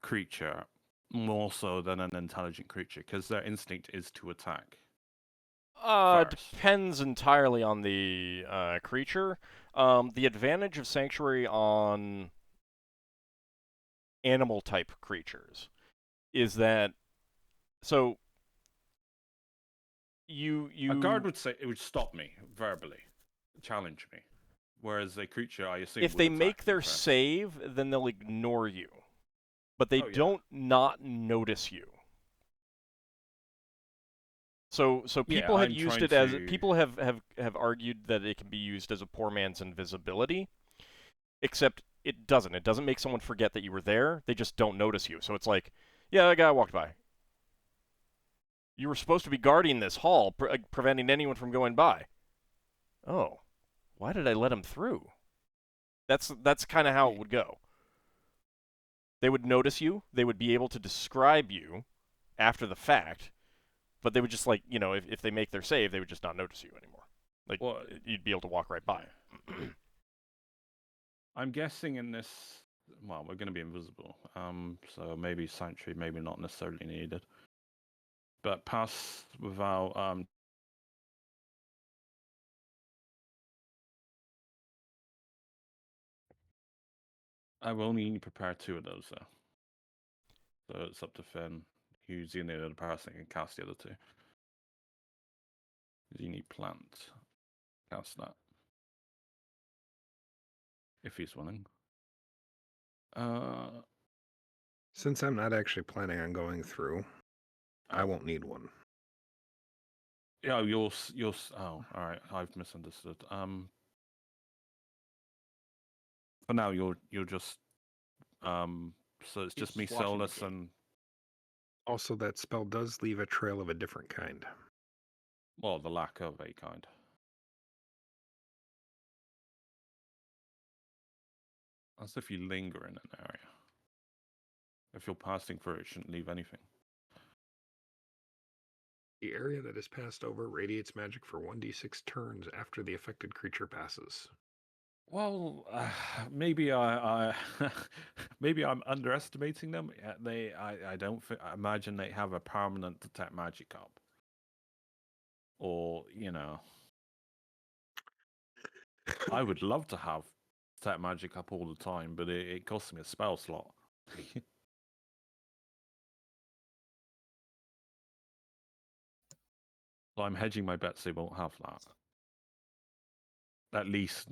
creature more so than an intelligent creature because their instinct is to attack. First. Depends entirely on the creature. The advantage of Sanctuary on animal type creatures is that so you A guard would say it would stop me verbally, challenge me, whereas a creature I assume if would they attack make me their first. save, then they'll ignore you, but they Oh, yeah. don't not notice you. So people Yeah, had I'm used trying it as to- people have argued that it can be used as a poor man's invisibility, except it doesn't. It doesn't make someone forget that you were there. They just don't notice you. So it's like, yeah, that guy walked by. You were supposed to be guarding this hall, preventing anyone from going by. Oh, why did I let him through? That's kind of how it would go. They would notice you. They would be able to describe you after the fact, but they would just like, if they make their save, they would just not notice you anymore. Like, Well, you'd be able to walk right by. I'm guessing in this. Well, we're going to be invisible. So maybe Sanctuary, maybe not necessarily needed. but pass without I will only prepare 2 of those though. So it's up to Finn, who's the only other person that can cast the other 2. You need plant. Cast that. If he's willing. Since I'm not actually planning on going through, I won't need one. Yeah, you'll. Oh, all right. I've misunderstood. For now, you'll just. So it's just me, He's watching the Solas, gate. and Also, that spell does leave a trail of a different kind. well, the lack of a kind. As if you linger in an area. If you're passing through, it shouldn't leave anything. The area that is passed over radiates magic for 1d6 turns after the affected creature passes. Well, maybe I maybe I'm underestimating them. I don't I imagine they have a permanent detect magic up, or I would love to have detect magic up all the time, but it costs me a spell slot. So I'm hedging my bets they won't have that. At least.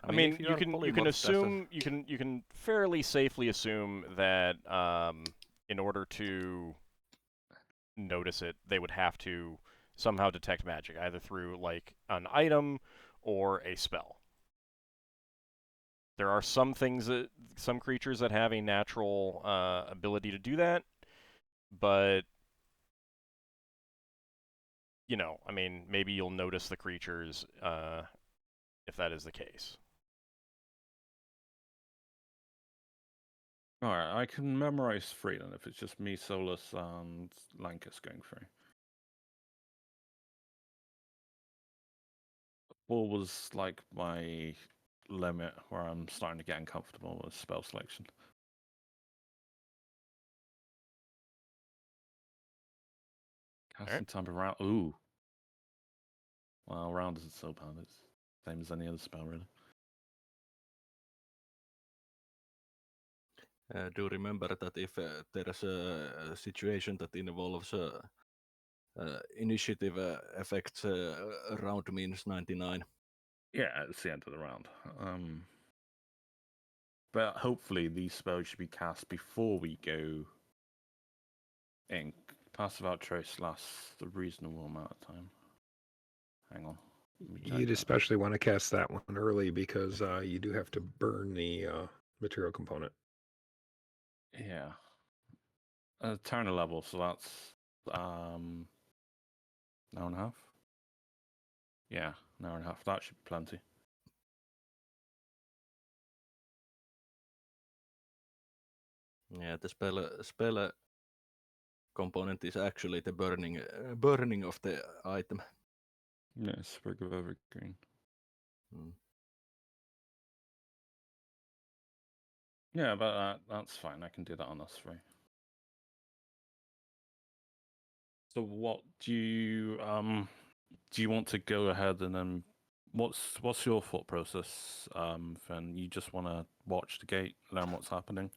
I mean, if you can polymorph, assume you can fairly safely assume that in order to notice it, they would have to somehow detect magic, either through like an item or a spell. There are some creatures that have a natural ability to do that, but I mean, maybe you'll notice the creatures if that is the case. Alright, I can memorize 3 then if it's just me, Solas, and Lankas going through. 4 was like my limit where I'm starting to get uncomfortable with spell selection. Casting time around. Ooh. Well, round isn't so bad. It's the same as any other spell, really. Do remember that if there is a situation that involves initiative effects, round means 99. Yeah, it's the end of the round. But hopefully these spells should be cast before we go in. Passive Outrace lasts a reasonable amount of time. Hang on. You'd especially want to cast that one early because you do have to burn the material component. Yeah. Turn a level, so that's an hour and a half. Yeah, an hour and a half. That should be plenty. Yeah, the spell component is actually the burning of the item. Yeah, Sprig of Evergreen. Yeah, but that's fine. I can do that on us 3. So what do you want to go ahead and then what's your thought process, Finn? You just want to watch the gate, learn what's happening,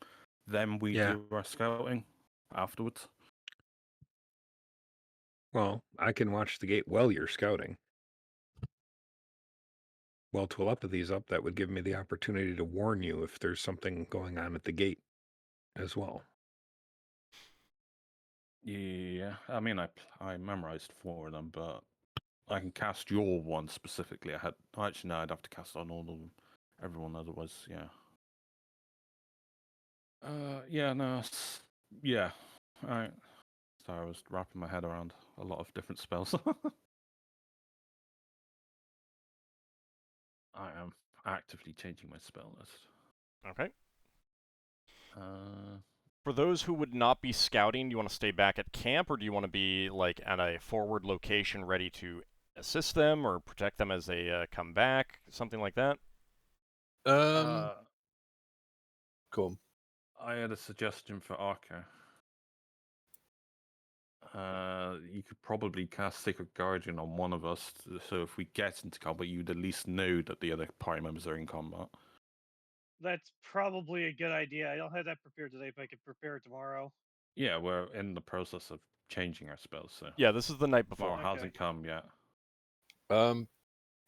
then we do our scouting afterwards? Well, I can watch the gate while you're scouting. Well, telepathy's up. That would give me the opportunity to warn you if there's something going on at the gate as well. Yeah, I mean, I memorized 4 of them, but I can cast your one specifically. Actually, no, I'd have to cast on all of them, everyone otherwise. Yeah. Yeah, no, yeah. All right. Sorry, I was wrapping my head around a lot of different spells. I am actively changing my spell list. Okay. Uh, For those who would not be scouting, do you want to stay back at camp, or do you want to be like at a forward location ready to assist them or protect them as they come back, something like that? Go on. I had a suggestion for Ockar. You could probably cast Sacred Guardian on one of us, so if we get into combat, you'd at least know that the other party members are in combat. That's probably a good idea. I don't have that prepared today, but I could prepare it tomorrow. Yeah, we're in the process of changing our spells, so Yeah, this is the night well, before. it hasn't come yet.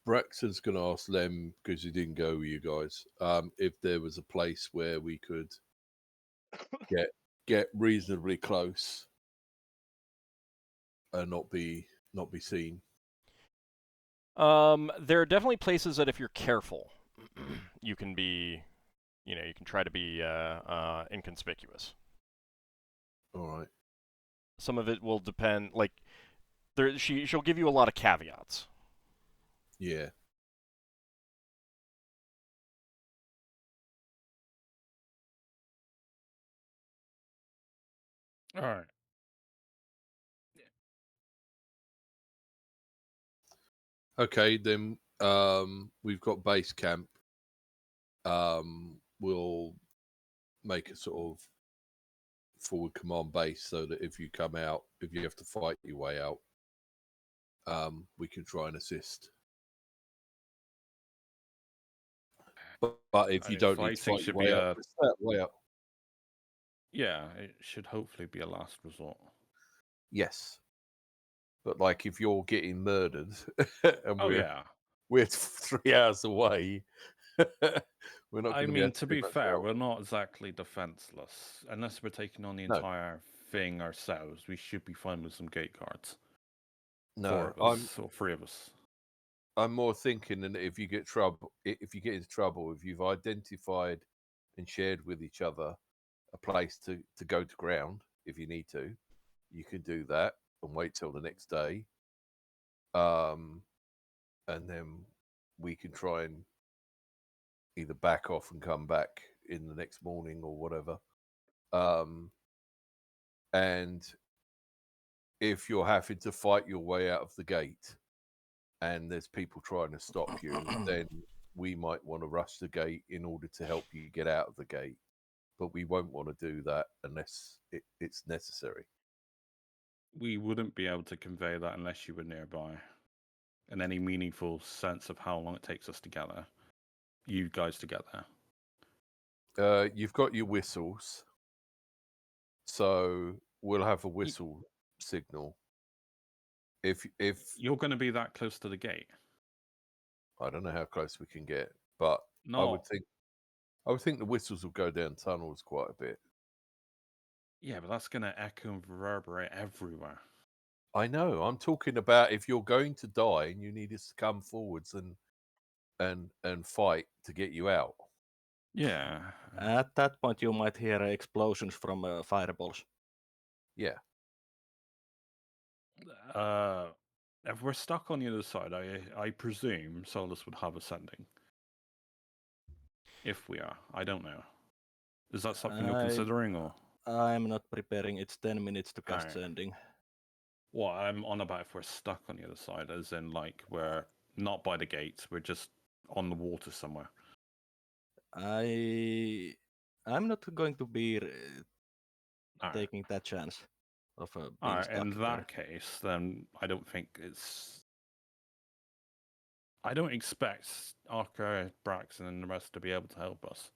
Braxon's going to ask Lem, because he didn't go with you guys, if there was a place where we could get reasonably close and not be seen. There are definitely places that if you're careful, you can be, you can try to be inconspicuous. All right. Some of it will depend. Like, she'll give you a lot of caveats. Yeah. All right. Okay, then we've got base camp. We'll make a sort of forward command base so that if you come out, if you have to fight your way out, we can try and assist. But if you don't need to fighting fight should your be way out, just stay out way out. Yeah, it should hopefully be a last resort. Yes. But like if you're getting murdered and Oh yeah. we're 3 hours away, we're not I going to be mean, able to do be much fair, else. we're not exactly defenseless. Unless we're taking on the No. entire thing ourselves, we should be fine with some gate cards. No, 4 of us, or 3 of us. I'm more thinking that if you get into trouble, if you've identified and shared with each other a place to go to ground, if you need to, you can do that and wait till the next day. And then we can try and either back off and come back in the next morning or whatever. And if you're having to fight your way out of the gate and there's people trying to stop you, then we might want to rush the gate in order to help you get out of the gate. But we won't want to do that unless it's necessary. We wouldn't be able to convey that unless you were nearby. In any meaningful sense of how long it takes us to get there. You guys to get there. You've got your whistles. So we'll have a whistle signal. If you're going to be that close to the gate, I don't know how close we can get, but no, I would think the whistles will go down tunnels quite a bit. Yeah, but that's going to echo and reverberate everywhere. I know. I'm talking about if you're going to die and you need us to come forwards and fight to get you out. Yeah. At that point, you might hear explosions from fireballs. Yeah. If we're stuck on the other side, I presume Solas would have ascending. If we are, I don't know. Is that something you're considering, or? I'm not preparing. It's 10 minutes to cast Alright. sending. What I'm on about if we're stuck on the other side, as in like we're not by the gates, we're just on the water somewhere. I'm not going to be taking that chance of being stuck in there. that case, then I don't think it's. I don't expect Ockar, Braxon, and the rest to be able to help us.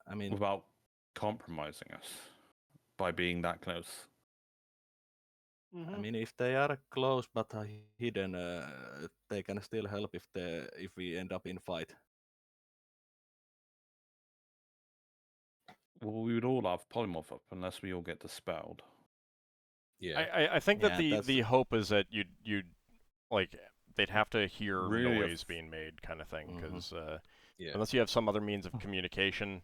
I mean, without compromising us by being that close. I mean, if they are close but hidden, they can still help if we end up in fight. Well, we would all have polymorph up unless we all get dispelled. Yeah. I think that the hope is that you'd like they'd have to hear Really noise being made, kind of thing, because Yeah. unless you have some other means of communication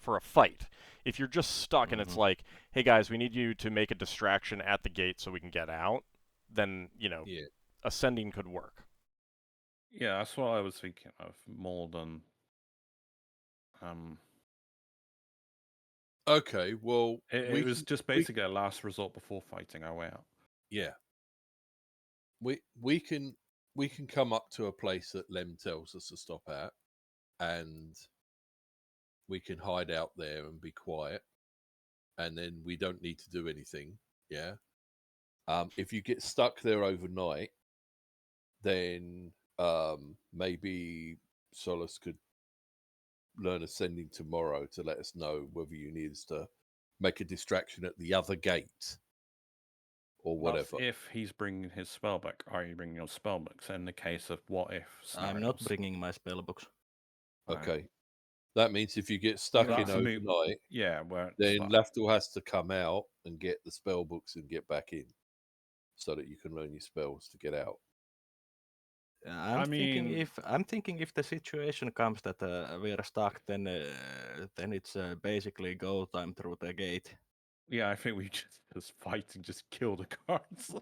for a fight, if you're just stuck and it's like, hey guys, we need you to make a distraction at the gate so we can get out, then ascending could work. Yeah, that's what I was thinking of more than. Okay, well, it was just basically a last resort before fighting our way out. Yeah. We can come up to a place that Lem tells us to stop at, and we can hide out there and be quiet, and then we don't need to do anything Yeah. If you get stuck there overnight, then maybe Solas could learn ascending tomorrow to let us know whether you need us to make a distraction at the other gate or That's whatever. if he's bringing his spellbook. Are you bringing your spellbooks in the case of what if scenarios? I'm not bringing my spellbooks. Right. Okay. That means if you get stuck in That's a moot- overnight, Yeah, where it's then that. Lafdul has to come out and get the spell books and get back in so that you can learn your spells to get out. I'm thinking if the situation comes that we are stuck, then it's basically go time through the gate. Yeah, I think we just fight and just kill the guards.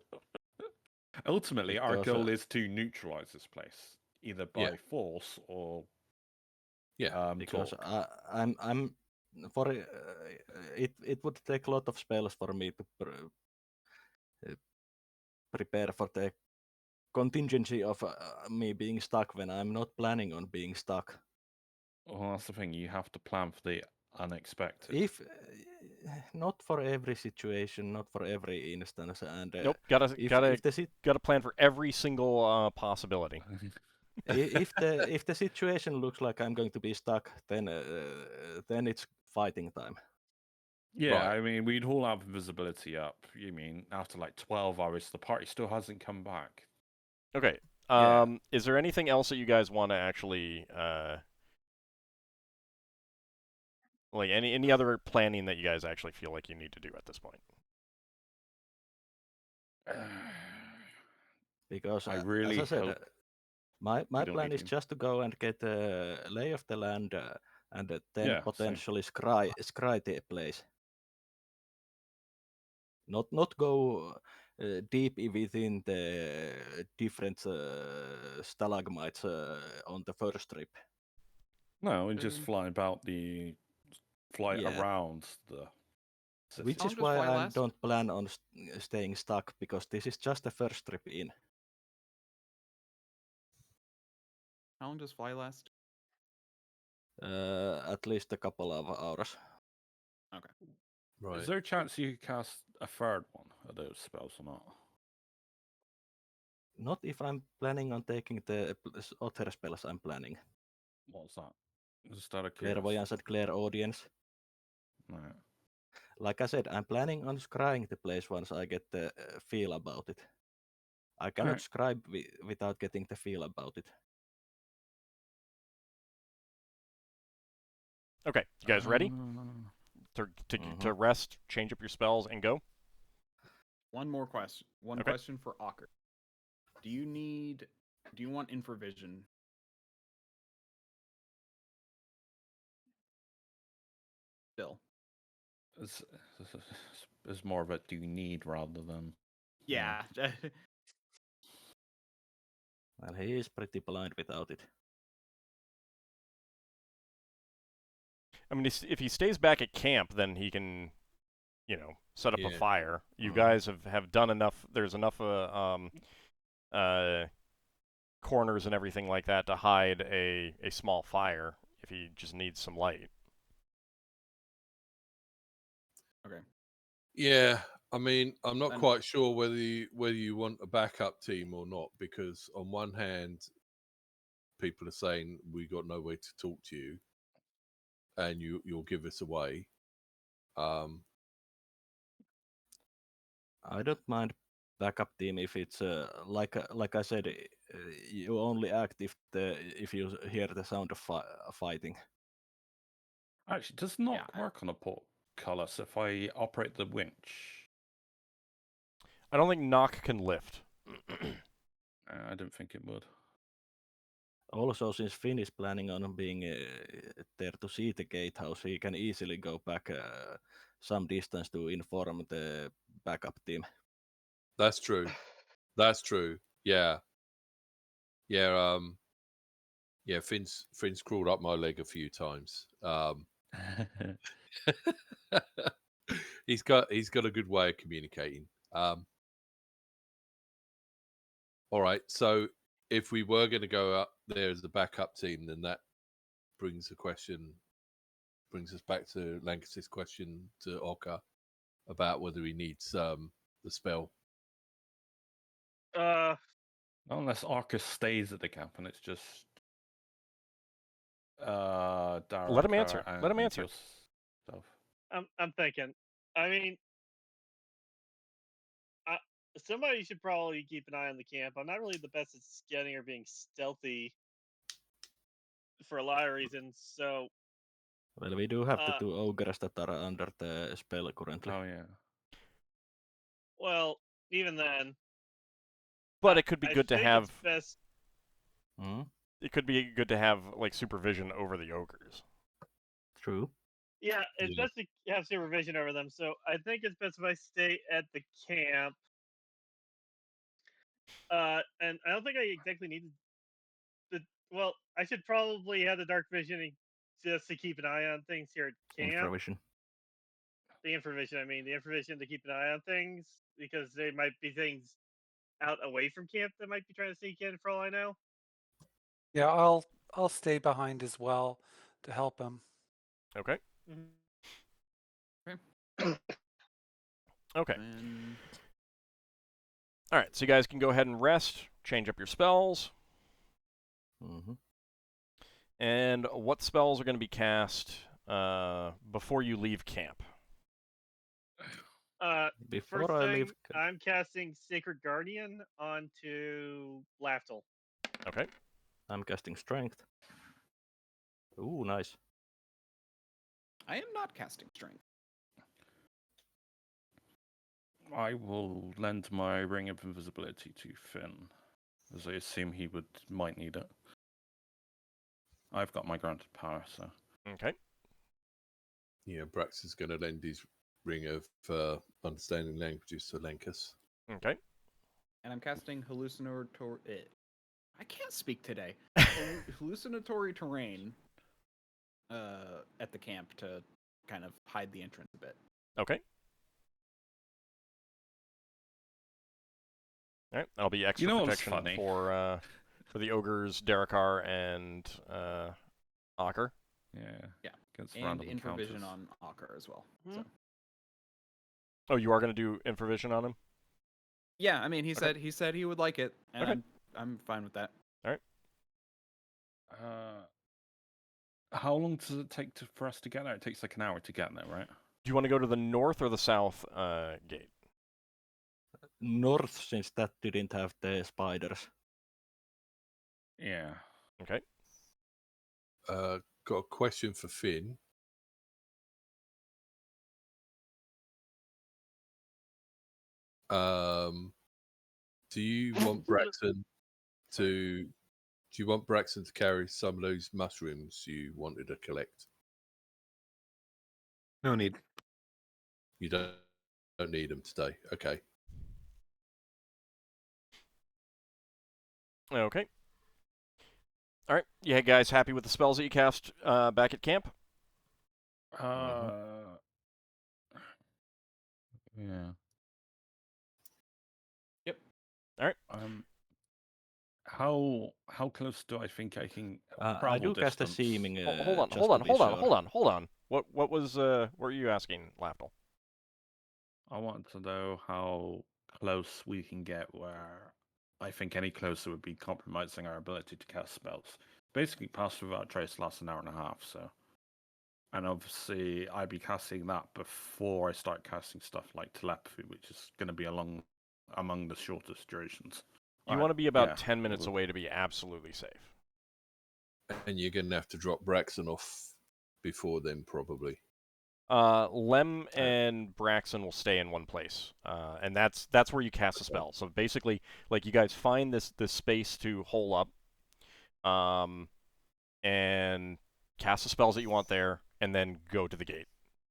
Ultimately, our Because, goal is to neutralize this place, either by Yeah. force or because talk. I'm for it would take a lot of spells for me to prepare for the contingency of me being stuck when I'm not planning on being stuck. Well, that's the thing. You have to plan for the unexpected. If not for every situation, not for every instance, and Nope, gotta plan for every single possibility. if the situation looks like I'm going to be stuck, then it's fighting time. Yeah, Right. I mean, we'd all have visibility up. You mean after like 12 hours, the party still hasn't come back. Okay. Yeah. Is there anything else that you guys want to actually like any other planning that you guys actually feel like you need to do at this point? Because I really as I said, hope my we don't plan need is to. just to go and get a lay of the land and then Yeah, same. potentially scry the place. Not go deep within the different stalagmites on the first trip. No, and just fly Yeah. around the city. Which How is long does why fly I last? don't plan on staying stuck, because this is just the first trip in. How long does fly last? At least a couple of hours. Right. Is there a chance you could cast a third one of those spells or not? Not if I'm planning on taking the other spells I'm planning. What's that? Just out of Clairvoyance and Clairaudience. Right. Like I said, I'm planning on scrying the place once I get the feel about it. I cannot scry without getting the feel about it. Okay, you guys ready to rest, change up your spells, and go? One more question. One question for Ockar. Do you want infravision? Still. It's more of a do you need rather than. Yeah. Well, he is pretty blind without it. I mean, if he stays back at camp, then he can, set up a fire. You guys have done enough. There's enough corners and everything like that to hide a small fire if he just needs some light. Okay. Yeah, I mean, I'm not quite sure whether you want a backup team or not, because on one hand, people are saying we got no way to talk to you, and you'll give us away. I don't mind backup team if it's like I said, you only act if you hear the sound of fighting. Actually, does knock work on a portcullis if I operate the winch? I don't think knock can lift. I don't think it would. Also, since Finn is planning on being there to see the gatehouse, he can easily go back some distance to inform the backup team. That's true. That's true. Yeah. Yeah. Yeah. Finn's crawled up my leg a few times. He's got a good way of communicating. All right. So if we were going to go up there as the backup team, then that brings us back to Lankas' question to Ockar about whether he needs the spell. Not unless Arcus stays at the camp and it's just Darrakar Let him answer. and Let him answer. your stuff. I'm thinking. I mean, somebody should probably keep an eye on the camp. I'm not really the best at scanning or being stealthy for a lot of reasons. So, Well, we do have the two ogres that are under the spell currently. Oh yeah. well, even then, But it could be I good to think have. it's best. Hmm? It could be good to have like supervision over the ogres. True. Yeah, it's Yeah. best to have supervision over them. So I think it's best if I stay at the camp. And I don't think I exactly need the. Well, I should probably have the dark vision just to keep an eye on things here at camp. Infravision. The information, I mean, the information to keep an eye on things because there might be things out away from camp that might be trying to sneak in. For all I know. Yeah, I'll stay behind as well to help him. Okay. Okay. Okay. And All right. So you guys can go ahead and rest, change up your spells, Mm-hmm. and what spells are going to be cast before you leave camp? Before First I thing, leave, I'm casting Sacred Guardian onto Lafdul. Okay. I'm casting Strength. Ooh, nice. I am not casting strength. I will lend my ring of invisibility to Finn, as I assume he might need it. I've got my granted power, so. Okay. Yeah, Braxon's going to lend his ring of understanding languages to Lankas. Okay. And I'm casting hallucinatory. I can't speak today. Hallucinatory terrain at the camp to kind of hide the entrance a bit. Okay. All right. That'll be extra You know what's protection funny? for the ogres, Darrakar, and Ockar. Yeah. Yeah. Against And random infravision encounters. on Ockar as well. Hmm. So. Oh, you are going to do infravision on him? Yeah, I mean, he Okay. said he would like it, and Okay. I'm fine with that. How long does it take for us to get there? It takes like an hour to get there, right? Do you want to go to the north or the south gate? North, since that didn't have the spiders. Yeah. Okay. Got a question for Finn. Do you want Braxon to? Do you want Braxon to carry some of those mushrooms you wanted to collect? No need. You don't need them today. Okay. Okay. All right. Yeah, guys, happy with the spells that you cast back at camp? Yeah. Yep. All right. How close do I think I can I travel do cast a distance? seeming. Hold on. just Hold to on. be Hold on. sure. Hold on. What were you asking, Lafdul? I want to know how close we can get where I think any closer would be compromising our ability to cast spells. Basically, Pass Without Trace lasts an hour and a half, so. And obviously, I'd be casting that before I start casting stuff like telepathy, which is going to be among the shortest durations. You want to be about yeah. 10 minutes away to be absolutely safe. And you're going to have to drop Braxon off before then, probably. Lem and Braxon will stay in one place, and that's where you cast a spell. So basically, like, you guys find this space to hole up, and cast the spells that you want there, and then go to the gate.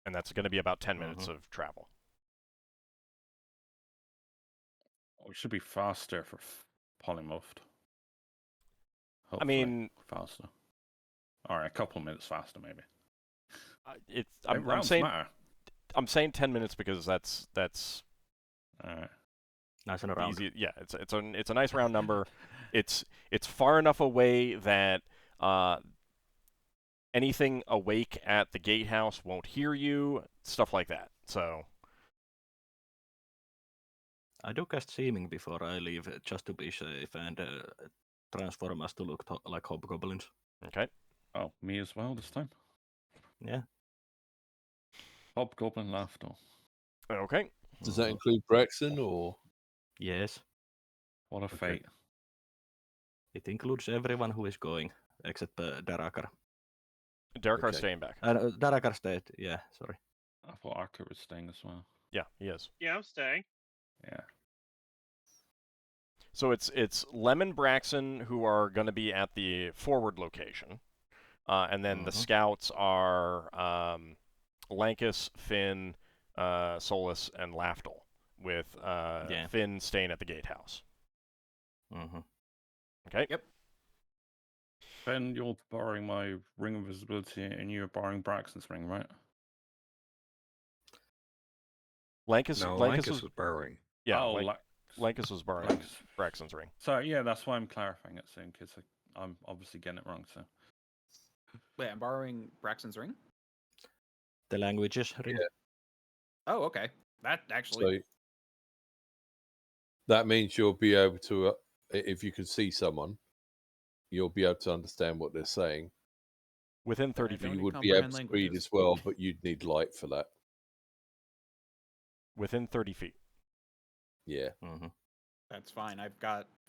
And that's going to be about 10 minutes of travel. We should be faster for polymorphed. I mean, faster. All right, a couple minutes faster, maybe. I'm saying 10 minutes because that's all right. Nice and round. easy. Yeah, it's a nice round number. It's far enough away that anything awake at the gatehouse won't hear you. Stuff like that. So I do cast Seeming before I leave, just to be safe, and transform us to look like hobgoblins. Okay. Oh, me as well this time. Yeah. Hobgoblin Lafdul. Okay. Does that include Braxon or? Yes. What a fate. It includes everyone who is going, except Darrakar. Darrakar's staying back. Darrakar stayed, yeah, sorry. I thought Arthur was staying as well. Yeah, he is. Yeah, I'm staying. Yeah. So it's Lemon, Braxon who are going to be at the forward location, and then the scouts are Lankas, Finn, Solas, and Lafdul, with Finn staying at the gatehouse. Okay. Yep. Ben, you're borrowing my ring of visibility, and you're borrowing Braxton's ring, right? Lankas was borrowing. Yeah, Lankas was borrowing Braxton's ring. So yeah, that's why I'm clarifying it, soon, because I'm obviously getting it wrong. So Wait, I'm borrowing Braxton's ring? The languages ring. Yeah. Oh, okay. That actually. So that means you'll be able to, if you can see someone, you'll be able to understand what they're saying. Within 30 feet. You would be able to read as well, but you'd need light for that. Within 30 feet. Yeah. That's fine.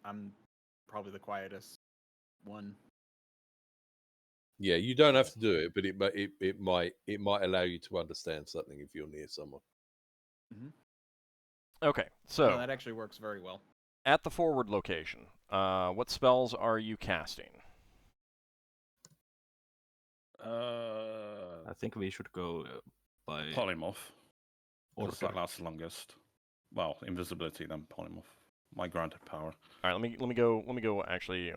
I'm probably the quietest one. Yeah, you don't have to do it, but it might allow you to understand something if you're near someone. Okay, so no, that actually works very well. At the forward location, what spells are you casting? I think we should go by polymorph. Or that lasts the longest. Well, invisibility, then polymorph. My granted power. All right, let me go actually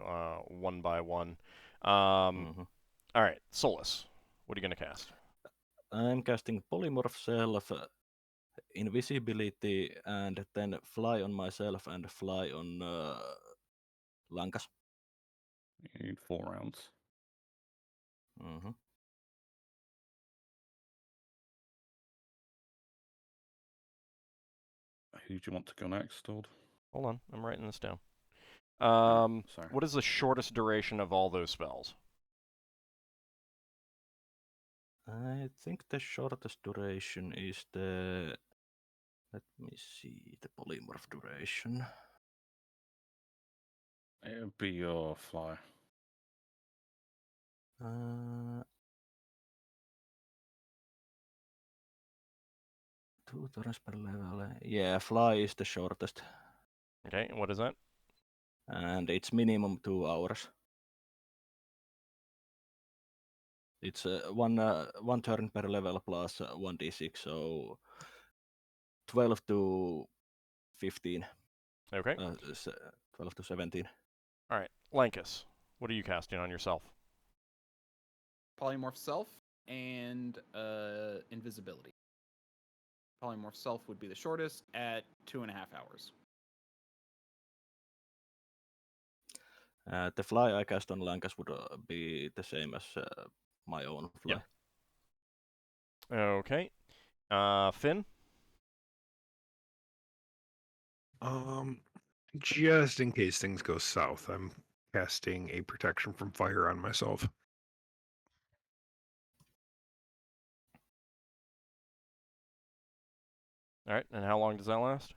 one by one. All right, Solas, what are you gonna cast? I'm casting polymorph self, invisibility, and then fly on myself and fly on Lankas. You need 4 rounds. Who do you want to go next, Todd? Hold on, I'm writing this down. Sorry. What is the shortest duration of all those spells? I think the shortest duration is the... Let me see the polymorph duration. It would be your fly. 2 turns per level. Yeah, fly is the shortest. Okay, and what is that? And it's minimum 2 hours. It's one turn per level plus 1d6, so 12 to 15. Okay. 12 to 17. All right, Lankas, what are you casting on yourself? Polymorph self and invisibility. Polymorph self would be the shortest at 2.5 hours. The fly I cast on Lankas would be the same as my own fly. Yeah. Okay. Finn? Just in case things go south, I'm casting a protection from fire on myself. All right, and how long does that last?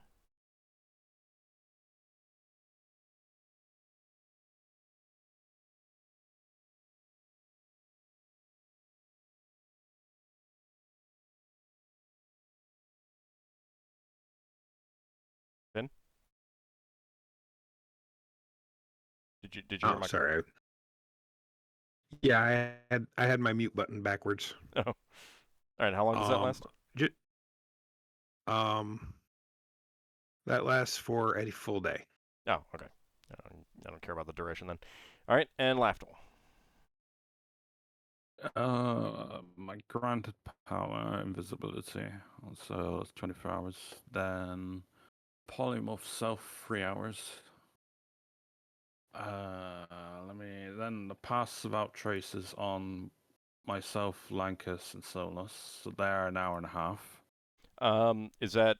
Finn? Did you hear my... sorry. Yeah, I had my mute button backwards. Oh. All right, how long does that last? That lasts for a full day. Oh, okay. I don't care about the duration then. All right, and Lafdul. My granted power, invisibility, so it's 24 hours. Then polymorph self 3 hours. Then the passive out traces on myself, Lankas, and Solas. So they're an hour and a half. Is that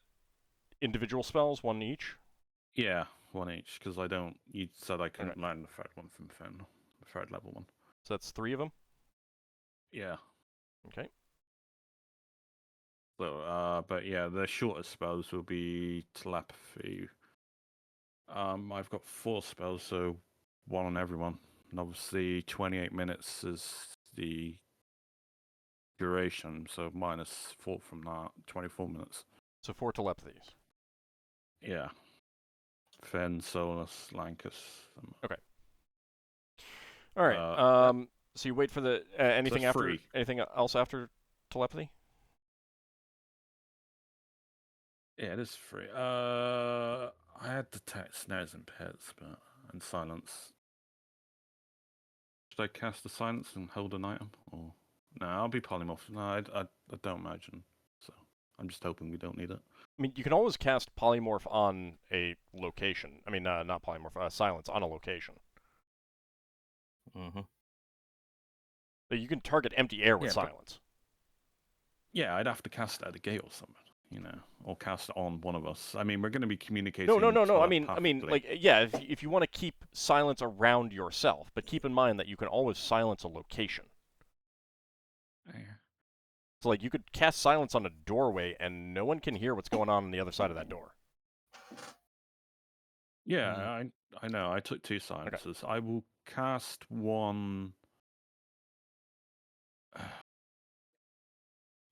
individual spells, one each? Yeah, one each, because I don't. You said I couldn't Okay. learn the third one from Finn, the third level one. So that's 3 of them? Yeah. Okay. So, but yeah, the shortest spells will be telepathy. I've got 4 spells, so 1 on everyone. And obviously, 28 minutes is the duration, so minus 4 from that, 24 minutes. So 4 telepathies. Yeah. Finn, Solas, Lankas. All right. So you wait for the anything after? free. Anything else after telepathy? Yeah, it is free. I had detect snares and pets, and silence. Should I cast the silence and hold an item, or no? I'll be polymorph. No, I don't imagine. So I'm just hoping we don't need it. I mean, you can always cast polymorph on a location. I mean, not polymorph. Silence on a location. Mm-hmm. So you can target empty air with Yeah, but- silence. Yeah, I'd have to cast it at the gate or something, or cast it on one of us. I mean, we're going to be communicating. No. I mean, telepathically. like, yeah. If you want to keep silence around yourself, but keep in mind that you can always silence a location. Yeah. So, like, you could cast silence on a doorway, and no one can hear what's going on the other side of that door. Yeah, I know. I took 2 silences. I will cast one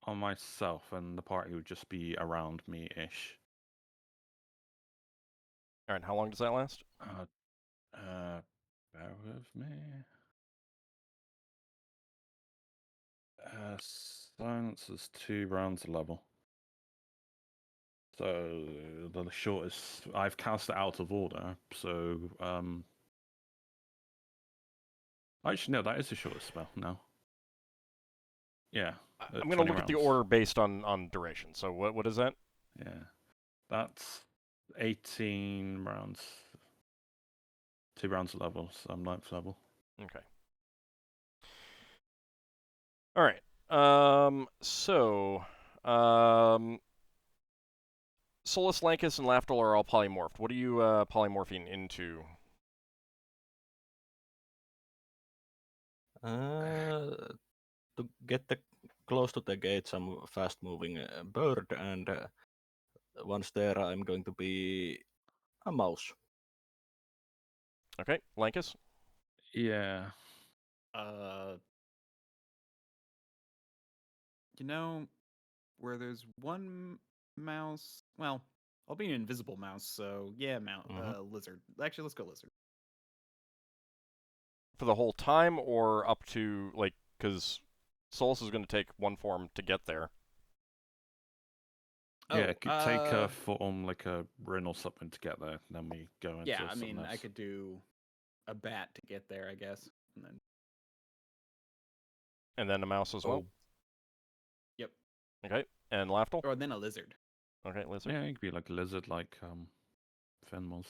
on myself, and the party would just be around me-ish. All right. How long does that last? Bear with me. Silence is 2 rounds a level. So the shortest I've cast it out of order. So actually no, that is the shortest spell now. Yeah. I'm going to look at the order based on duration. So what is that? Yeah. That's 18 rounds. 2 rounds a level, so I'm 9th level. Okay. All right. Solas, Lankas, and Lafdul are all polymorphed. What are you polymorphing into? To get close to the gate, some fast-moving bird, and once there, I'm going to be a mouse. Okay, Lankas? Yeah. You know, where there's one mouse. Well, I'll be an invisible mouse, so yeah, lizard. Actually, let's go lizard. For the whole time, or up to, like, because Solas is going to take one form to get there. Yeah, it could take a form like a Rin or something to get there, then we go into Yeah, I mean, something I else. could do a bat to get there, I guess, and then. And then a mouse as well? Yep. Okay, and Lafdul? Or then a lizard. Okay, lizard. Yeah, it could be like a lizard, like Finn was.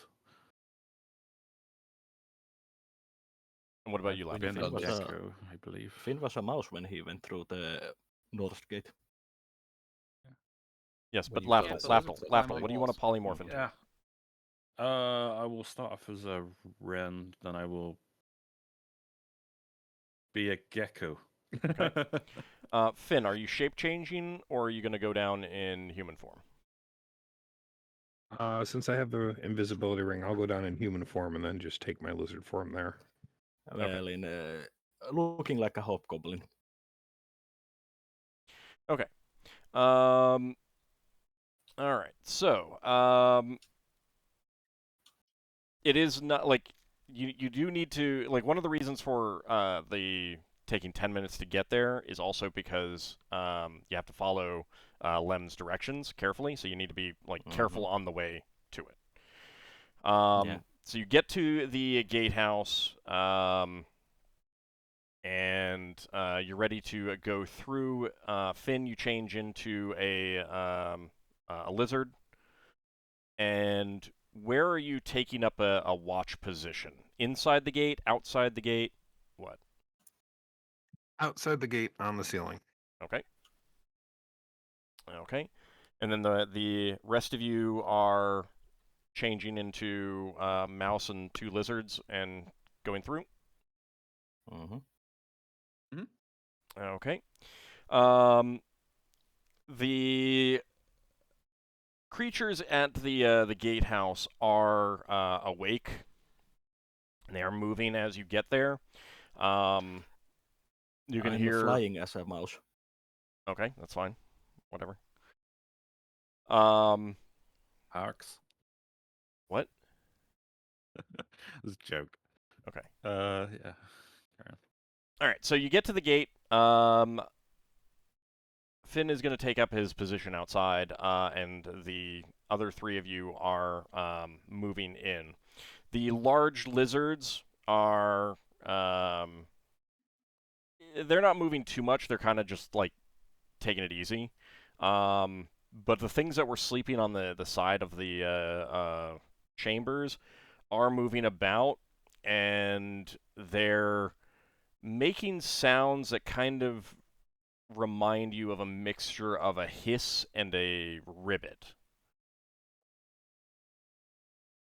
And what about you, When Lafdul? Finn was Gecko, I believe. Finn was a mouse when he went through the north gate. Yes, but you got Lafdul, what do you want to polymorph into? Yeah. I will start off as a Ren, then I will be a gecko. Okay. Finn, are you shape-changing, or are you going to go down in human form? Since I have the invisibility ring, I'll go down in human form and then just take my lizard form there. Well, in looking like a hobgoblin. Okay. All right. So, it is not like you do need to, like, one of the reasons for the taking 10 minutes to get there is also because you have to follow Lem's directions carefully, so you need to be careful on the way to it. So you get to the gatehouse, and you're ready to go through. Finn, you change into a lizard, and where are you taking up a watch position? Inside the gate? Outside the gate? What? Outside the gate on the ceiling. Okay. Okay. And then the rest of you are changing into mouse and 2 lizards and going through. Mm-hmm. Okay. The creatures at the gatehouse are awake. They are moving as you get there. You can I'm hear flying as a mouse. Okay, that's fine. Whatever. Arcs. What? It's a joke. Okay. Yeah. All right. So you get to the gate. Finn is going to take up his position outside, and the other 3 of you are moving in. The large lizards are they're not moving too much. They're kind of just like taking it easy. But the things that were sleeping on the side of the chambers are moving about, and they're making sounds that kind of remind you of a mixture of a hiss and a ribbit.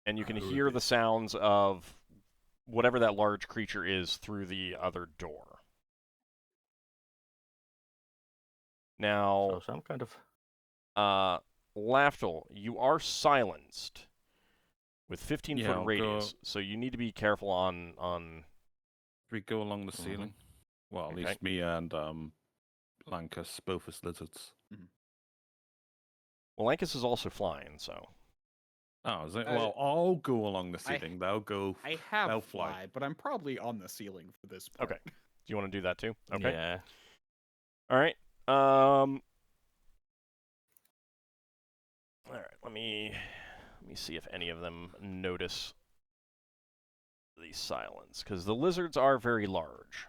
And you can hear the sounds of whatever that large creature is through the other door. Now, So some kind of... Lafdul, you are silenced with 15-foot radius, go... so you need to be careful on... We go along the ceiling. Well, at least me and Lankas, both as lizards. Well, Lankas is also flying, so... Oh, is it? Well, I'll go along the ceiling. They'll go. I have they'll fly, but I'm probably on the ceiling for this part. Okay. Do you want to do that too? Okay. Yeah. All right. All right. Let me see if any of them notice the silence, because the lizards are very large.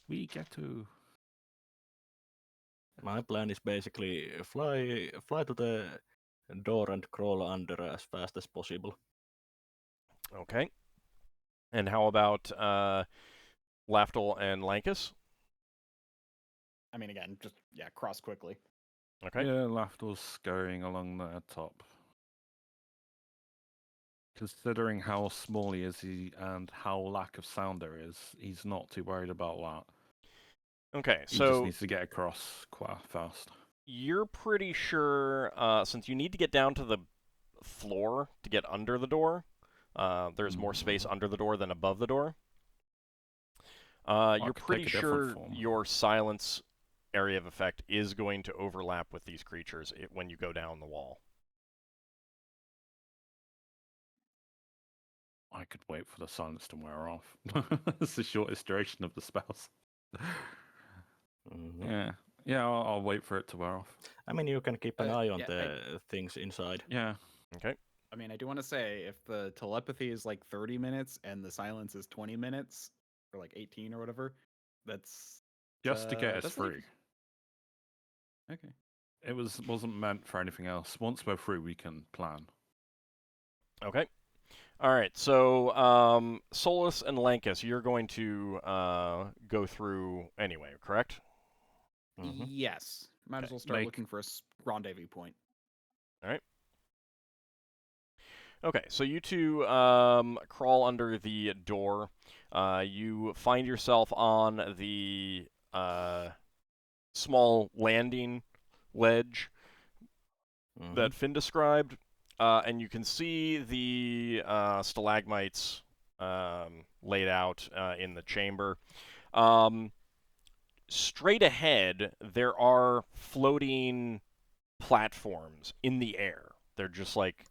We get to... My plan is basically fly to the door and crawl under as fast as possible. Okay. And how about Lafdul and Lankas? I mean, again, just, cross quickly. Okay. Yeah, Lafdul's scurrying along the top. Considering how small he is and how lack of sound there is, he's not too worried about that. Okay, He so... just needs to get across quite fast. You're pretty sure, since you need to get down to the floor to get under the door, there's more space under the door than above the door. You're pretty sure your silence area of effect is going to overlap with these creatures when you go down the wall. I could wait for the silence to wear off. It's the shortest duration of the spells. Yeah, I'll wait for it to wear off. I mean, you can keep an eye on the things inside. Yeah. Okay. I mean, I do want to say, if the telepathy is like 30 minutes and the silence is 20 minutes, or like 18 or whatever, that's... Just to get us free. Okay. It wasn't meant for anything else. Once we're through, we can plan. Okay. All right, so Solas and Lankas, you're going to go through anyway, correct? Yes. Might as well start looking for a rendezvous point. All right. Okay, so you 2 crawl under the door. You find yourself on the small landing ledge that Finn described. And you can see the stalagmites laid out in the chamber. Straight ahead, there are floating platforms in the air. They're just like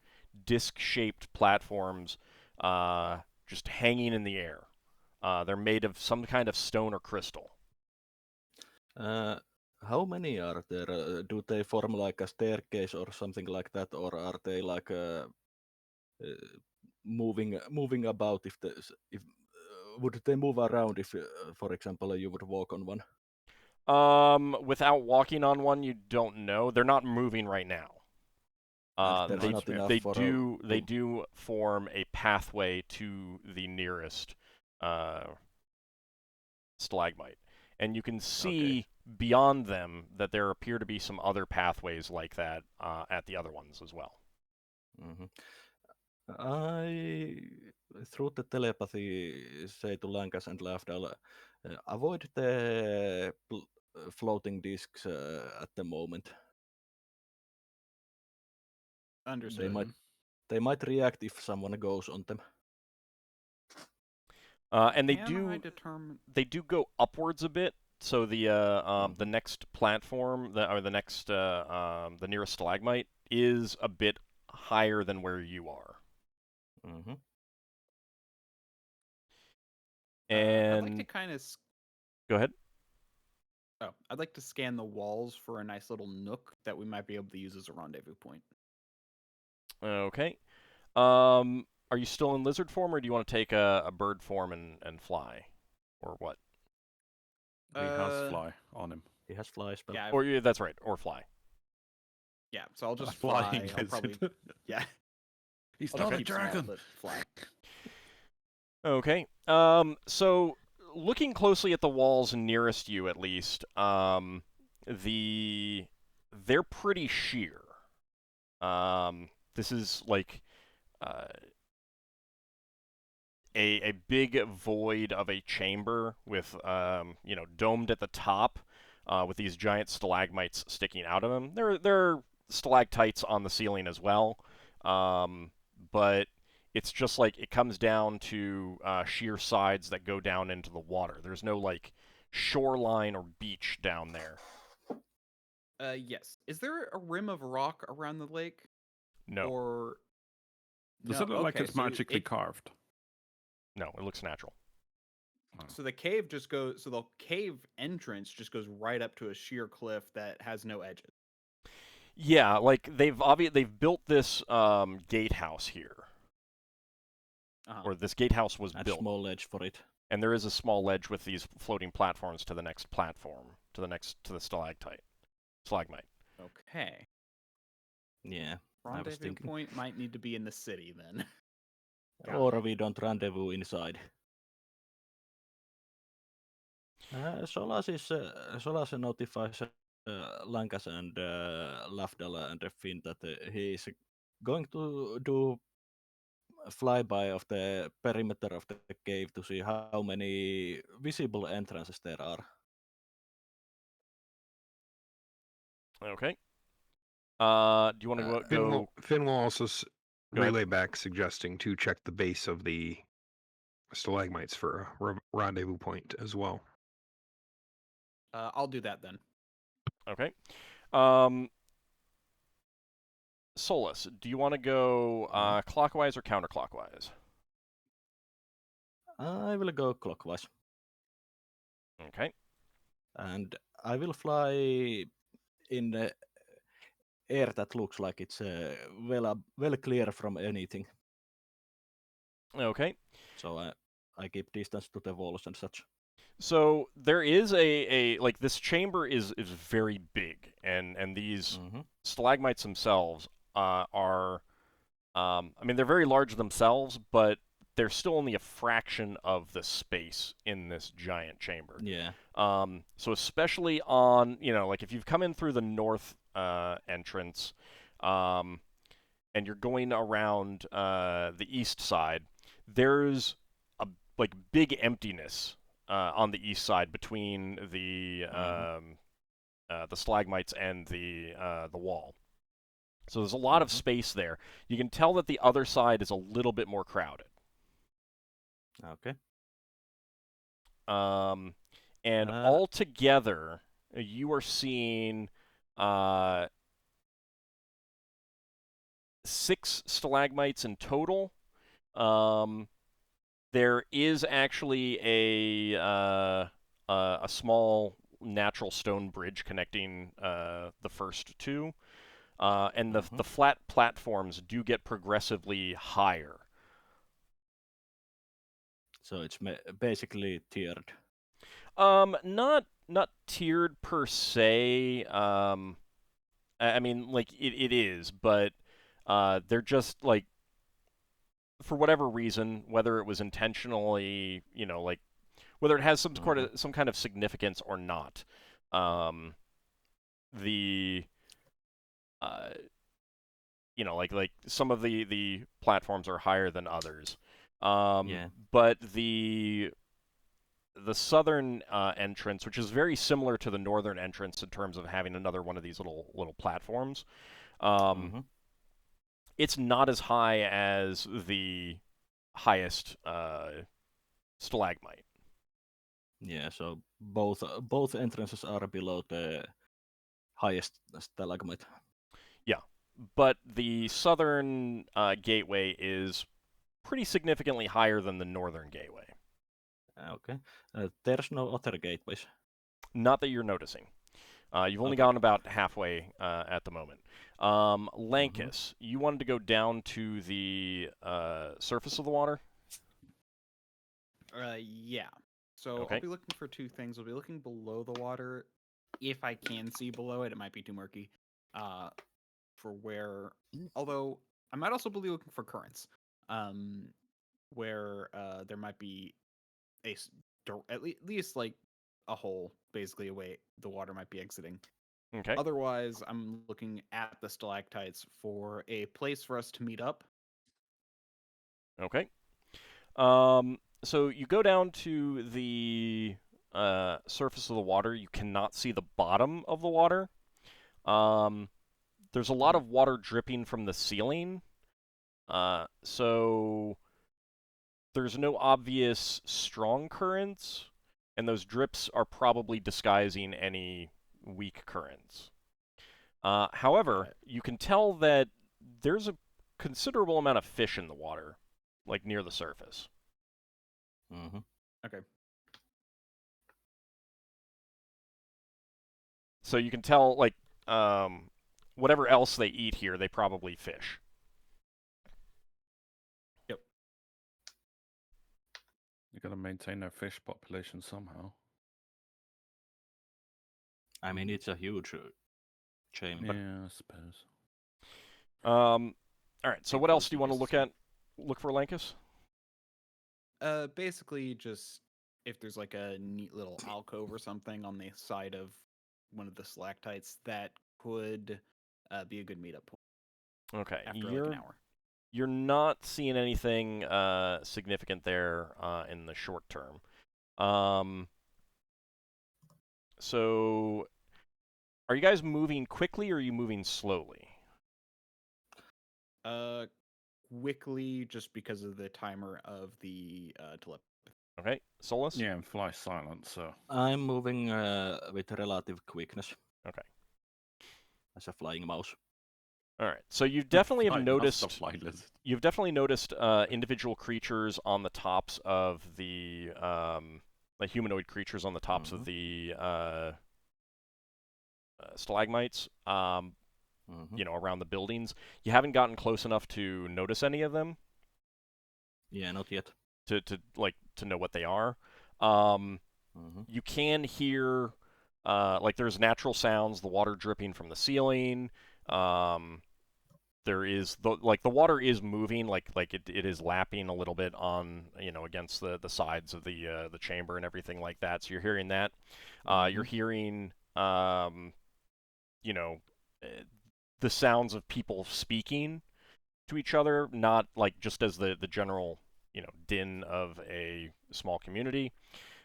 disc-shaped platforms just hanging in the air. They're made of some kind of stone or crystal. How many are there? Do they form like a staircase or something like that, or are they like moving about? If would they move around if, for example, you would walk on one? Without walking on one, you don't know. They're not moving right now. They do form a pathway to the nearest stalagmite. and you can see beyond them that there appear to be some other pathways like that at the other ones as well. Mm-hmm. I, through the telepathy, say to Lankas and Lafdul, avoid the floating discs at the moment. Understood. They might react if someone goes on them. And they Can I do determine? they do go upwards a bit. So the next platform, the nearest stalagmite is a bit higher than where you are. Mm-hmm. And I'd like to kind of. go ahead. Oh, I'd like to scan the walls for a nice little nook that we might be able to use as a rendezvous point. Okay. Are you still in lizard form, or do you want to take a bird form and fly, or what? He has fly on him. He has fly spell. Yeah, Or that's right, or fly. yeah. So I'll just flying fly. I'll probably, lizard. yeah. He's I'll not just a keep small, dragon. but fly. Okay. So looking closely at the walls nearest you, at least, they're pretty sheer. This is like a big void of a chamber with domed at the top, with these giant stalagmites sticking out of them. There are stalactites on the ceiling as well, but it's just like it comes down to sheer sides that go down into the water. There's no like shoreline or beach down there. Yes. Is there a rim of rock around the lake? No. Or Does no, it look like okay, it's so magically carved? No, it looks natural. So the cave just goes. So the cave entrance just goes right up to a sheer cliff that has no edges. Yeah, like they've built this gatehouse here, or this gatehouse was That's built. small ledge for it. And there is a small ledge with these floating platforms to the next platform, to the stalagmite. Okay. Yeah. Rendezvous point might need to be in the city then. Or we don't rendezvous inside. Solas notifies Lankas and Lafdul and Finn that he is going to do a flyby of the perimeter of the cave to see how many visible entrances there are. Okay. Do you want to go? Finn will also Go ahead. relay back, suggesting to check the base of the stalagmites for a rendezvous point as well. I'll do that then. Okay. Solas, do you want to go clockwise or counterclockwise? I will go clockwise. Okay. And I will fly in the air that looks like it's well clear from anything. Okay. So I keep distance to the walls and such. So there is a like this chamber is very big, and these stalagmites themselves are I mean they're very large themselves, but they're still only a fraction of the space in this giant chamber. Yeah. So especially on, like if you've come in through the north entrance, and you're going around the east side, there's a like big emptiness on the east side between the stalagmites and the wall. So there's a lot of space there. You can tell that the other side is a little bit more crowded. Okay. And altogether, you are seeing 6 stalagmites in total. There is actually a small natural stone bridge connecting the first 2, and the flat platforms do get progressively higher. So it's basically tiered. Not tiered per se. I mean, like it is, but they're just like, for whatever reason, whether it was intentionally, like whether it has some kind of significance or not. Like some of the platforms are higher than others. But the southern entrance, which is very similar to the northern entrance in terms of having another one of these little platforms, it's not as high as the highest stalagmite. Yeah, so both entrances are below the highest stalagmite. Yeah, but the southern gateway is pretty significantly higher than the northern gateway. Okay. There's no other gateways. Not that you're noticing. You've only gone about halfway at the moment. Lankas, you wanted to go down to the surface of the water? Yeah. So I'll be looking for two things. I'll be looking below the water. If I can see below it, it might be too murky. For where, although I might also be looking for currents. Where there might be at least like a hole, basically away the water might be exiting. Okay. Otherwise, I'm looking at the stalactites for a place for us to meet up. Okay. So you go down to the surface of the water. You cannot see the bottom of the water. There's a lot of water dripping from the ceiling. So there's no obvious strong currents, and those drips are probably disguising any weak currents. However, you can tell that there's a considerable amount of fish in the water, like near the surface. Okay. So you can tell, like, whatever else they eat here, they probably fish. Yep. You got to maintain their fish population somehow. I mean, it's a huge chamber. Yeah, I suppose. All right. So what else do you want to look for, Lankas? Basically, just if there's like a neat little alcove or something on the side of one of the stalactites that could be a good meetup point. Okay. After like an hour. You're not seeing anything significant there in the short term. So, are you guys moving quickly or are you moving slowly? Quickly, just because of the timer of the telepathy. Okay, Solas? Yeah, and fly silent, so... I'm moving with relative quickness. Okay. As a flying mouse. All right. So you definitely have noticed. You've definitely noticed individual creatures on the tops of the humanoid creatures on the tops of the stalagmites. Around the buildings. You haven't gotten close enough to notice any of them. Yeah, not yet. To know what they are. You can hear there's natural sounds, the water dripping from the ceiling. There is the water is moving, it is lapping a little bit on against the sides of the chamber and everything like that. So you're hearing that. You're hearing the sounds of people speaking to each other, not like just as the general din of a small community.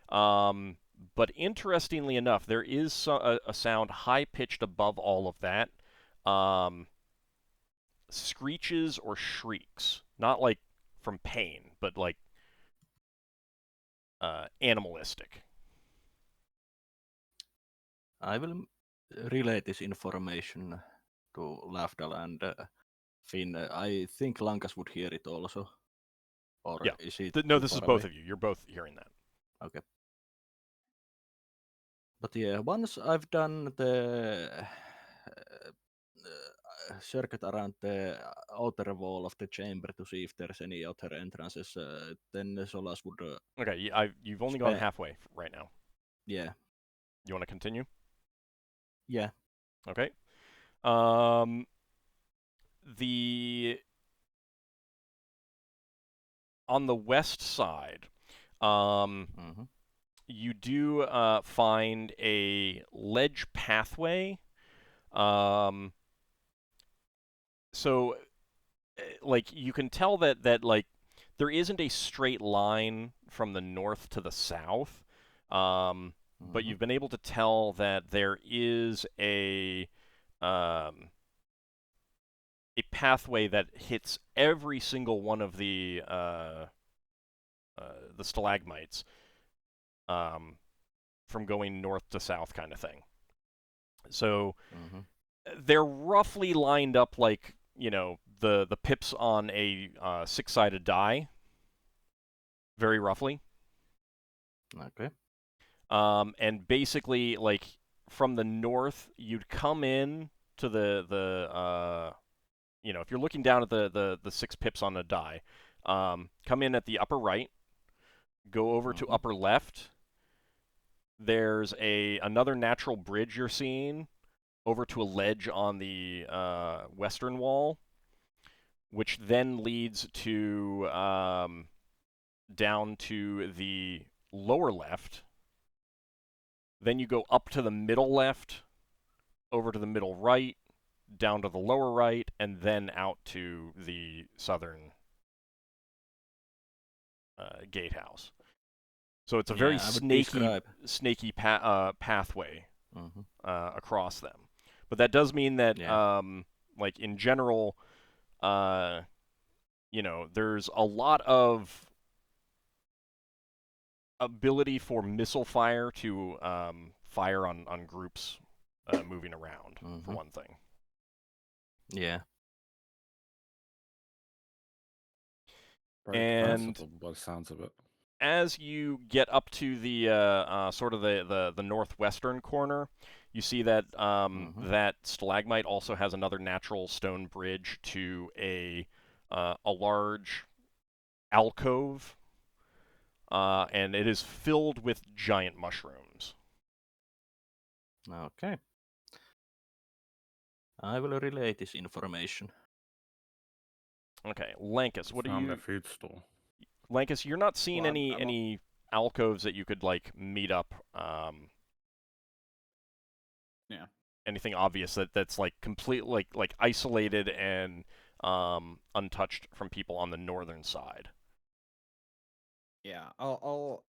But interestingly enough, there is a sound high pitched above all of that. Screeches or shrieks, not like from pain, but like animalistic. I will relay this information to Lafdul and Finn. I think Lankas would hear it also. Or yeah. Is it No, this is both of you. You're both hearing that. Okay. But yeah, once I've done the circuit around the outer wall of the chamber to see if there's any other entrances, then Solas would... okay, you've only gone halfway right now. Yeah. You want to continue? Yeah. Okay. On the west side, you do find a ledge pathway. So, like, you can tell that like there isn't a straight line from the north to the south, but you've been able to tell that there is a pathway that hits every single one of the stalagmites, from going north to south, kind of thing. So they're roughly lined up like, you know, the pips on a six-sided die, very roughly. Okay. And basically, like, from the north, you'd come in to the you know, if you're looking down at the 6 pips on a die, come in at the upper right, go over to upper left. There's another natural bridge you're seeing over to a ledge on the western wall, which then leads to down to the lower left. Then you go up to the middle left, over to the middle right, down to the lower right, and then out to the southern gatehouse. So it's a very snaky pathway across them. But that does mean that, like, in general, you know, there's a lot of ability for missile fire to fire on groups moving around, for one thing. Yeah. Very defensible by the sounds of it. As you get up to the sort of the northwestern corner, you see that that stalagmite also has another natural stone bridge to a large alcove, and it is filled with giant mushrooms. Okay. I will relay this information. Okay, Lankas, what do Found you? a food store. Lankas, you're not seeing Well, any alcoves that you could, like, meet up. Yeah. Anything obvious that's like completely like isolated and untouched from people on the northern side. Yeah, I'll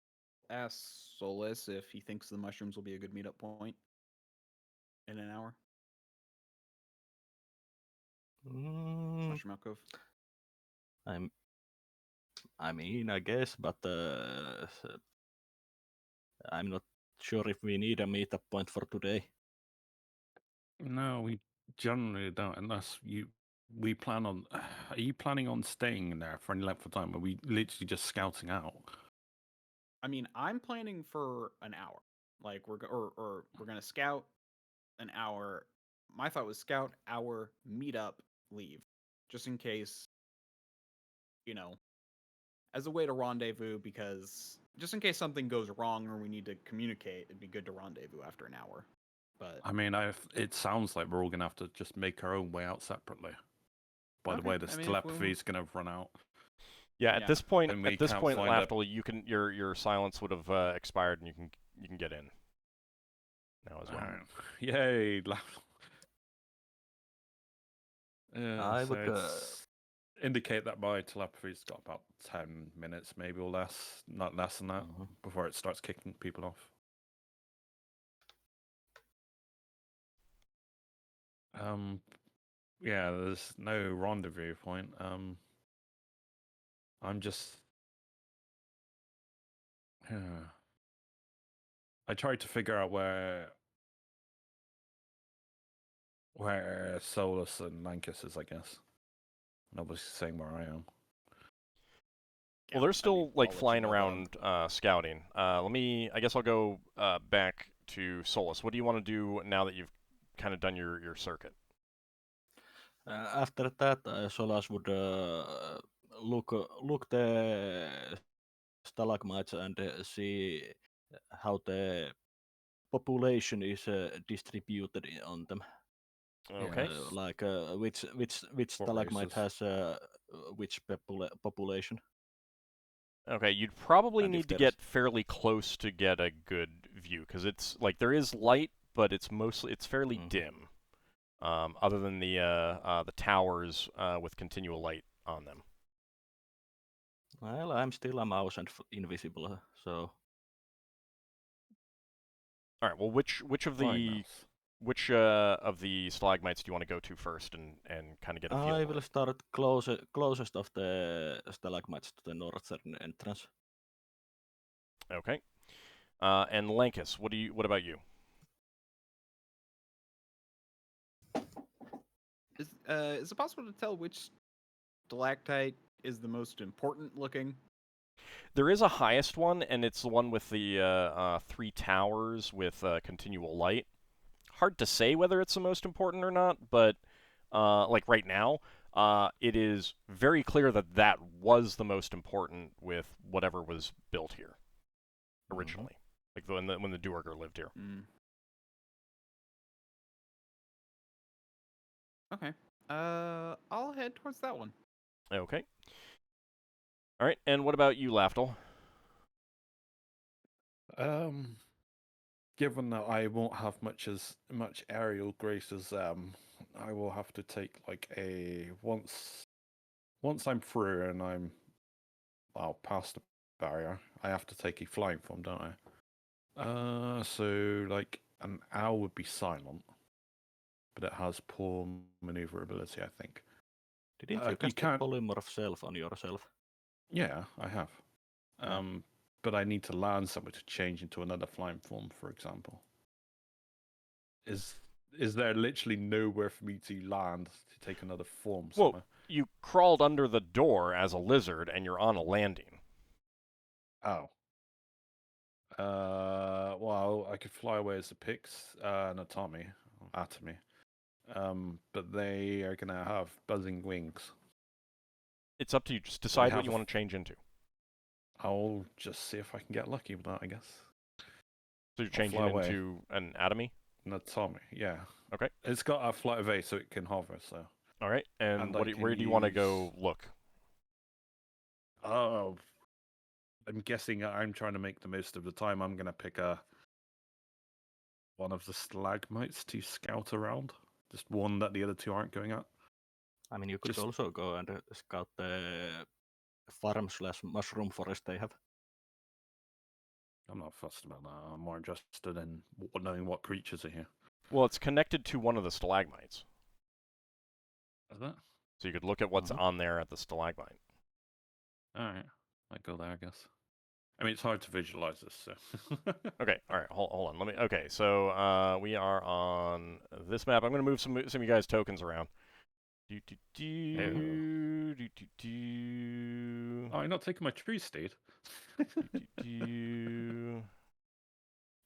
ask Solas if he thinks the mushrooms will be a good meetup point in an hour. Mushroom alcove. I mean, I guess, but I'm not sure if we need a meetup point for today. No, we generally don't, unless we plan on. Are you planning on staying in there for any length of time? Or are we literally just scouting out? I mean, I'm planning for an hour. Like we're gonna scout an hour. My thought was scout, hour, meetup, leave, just in case. You know, as a way to rendezvous, because just in case something goes wrong or we need to communicate, it'd be good to rendezvous after an hour. But I mean, it sounds like we're all gonna have to just make our own way out separately. By the way, this telepathy is gonna run out. Yeah, at this point, find Lafdul, your silence would have expired, and you can get in now as well. Yay, Lafdul. I would indicate that my telepathy's got about 10 minutes, maybe, or less, not less than that, before it starts kicking people off. Yeah, there's no rendezvous point. I'm just... I tried to figure out where Solas and Lankas is, I guess. Nobody's saying where I am. Well, they're still like flying around scouting. I guess I'll go back to Solas. What do you want to do now that you've kind of done your circuit? After that, Solas would look the stalagmites and see how the population is distributed on them. Okay. Like which stalagmite has which population. Okay, you'd probably And if need to there's get fairly close to get a good view, because it's like there is light, but it's fairly dim. Other than the towers with continual light on them. Well, I'm still a mouse and invisible, so All right. Well, which of the stalagmites do you want to go to first and kind of get a feel I for will it? start closest of the stalagmites to the northern entrance. Okay. And Lankas, what about you? Is it possible to tell which stalactite is the most important looking? There is a highest one, and it's the one with the 3 towers with continual light. Hard to say whether it's the most important or not, but like right now, it is very clear that that was the most important with whatever was built here originally, like when the Duergar lived here. Okay. I'll head towards that one. Okay. All right, and what about you, Lafdul? Given that I won't have much aerial grace as I will have to take like a once I'm through and I'm past the barrier, I have to take a flying form, don't I? So like an owl would be silent, but it has poor maneuverability, I think. Didn't you cast a polymorph self on yourself? Yeah, I have. But I need to land somewhere to change into another flying form, for example. Is there literally nowhere for me to land to take another form somewhere? Well, you crawled under the door as a lizard, and you're on a landing. Oh. Well, I could fly away as a Pix and Atomy. But they are going to have buzzing wings. It's up to you. Just decide what you want to change into. I'll just see if I can get lucky with that, I guess. So you're changing into an atomy? An Atomy, yeah. Okay. It's got a flight of 8, so it can hover, so... All right, and where do you want to go look? Oh, I'm guessing I'm trying to make the most of the time. I'm going to pick one of the stalagmites to scout around. Just one that the other two aren't going at. I mean, you could also go and scout the farm/mushroom forest they have. I'm not fussed about that. I'm more interested in knowing what creatures are here. Well, it's connected to one of the stalagmites. Is that? So you could look at what's on there at the stalagmite. Alright. Might go there, I guess. I mean, it's hard to visualize this, so... Okay, alright, hold on. Okay, so we are on this map. I'm going to move some of you guys' tokens around. Oh, you're not taking my tree, Steve. You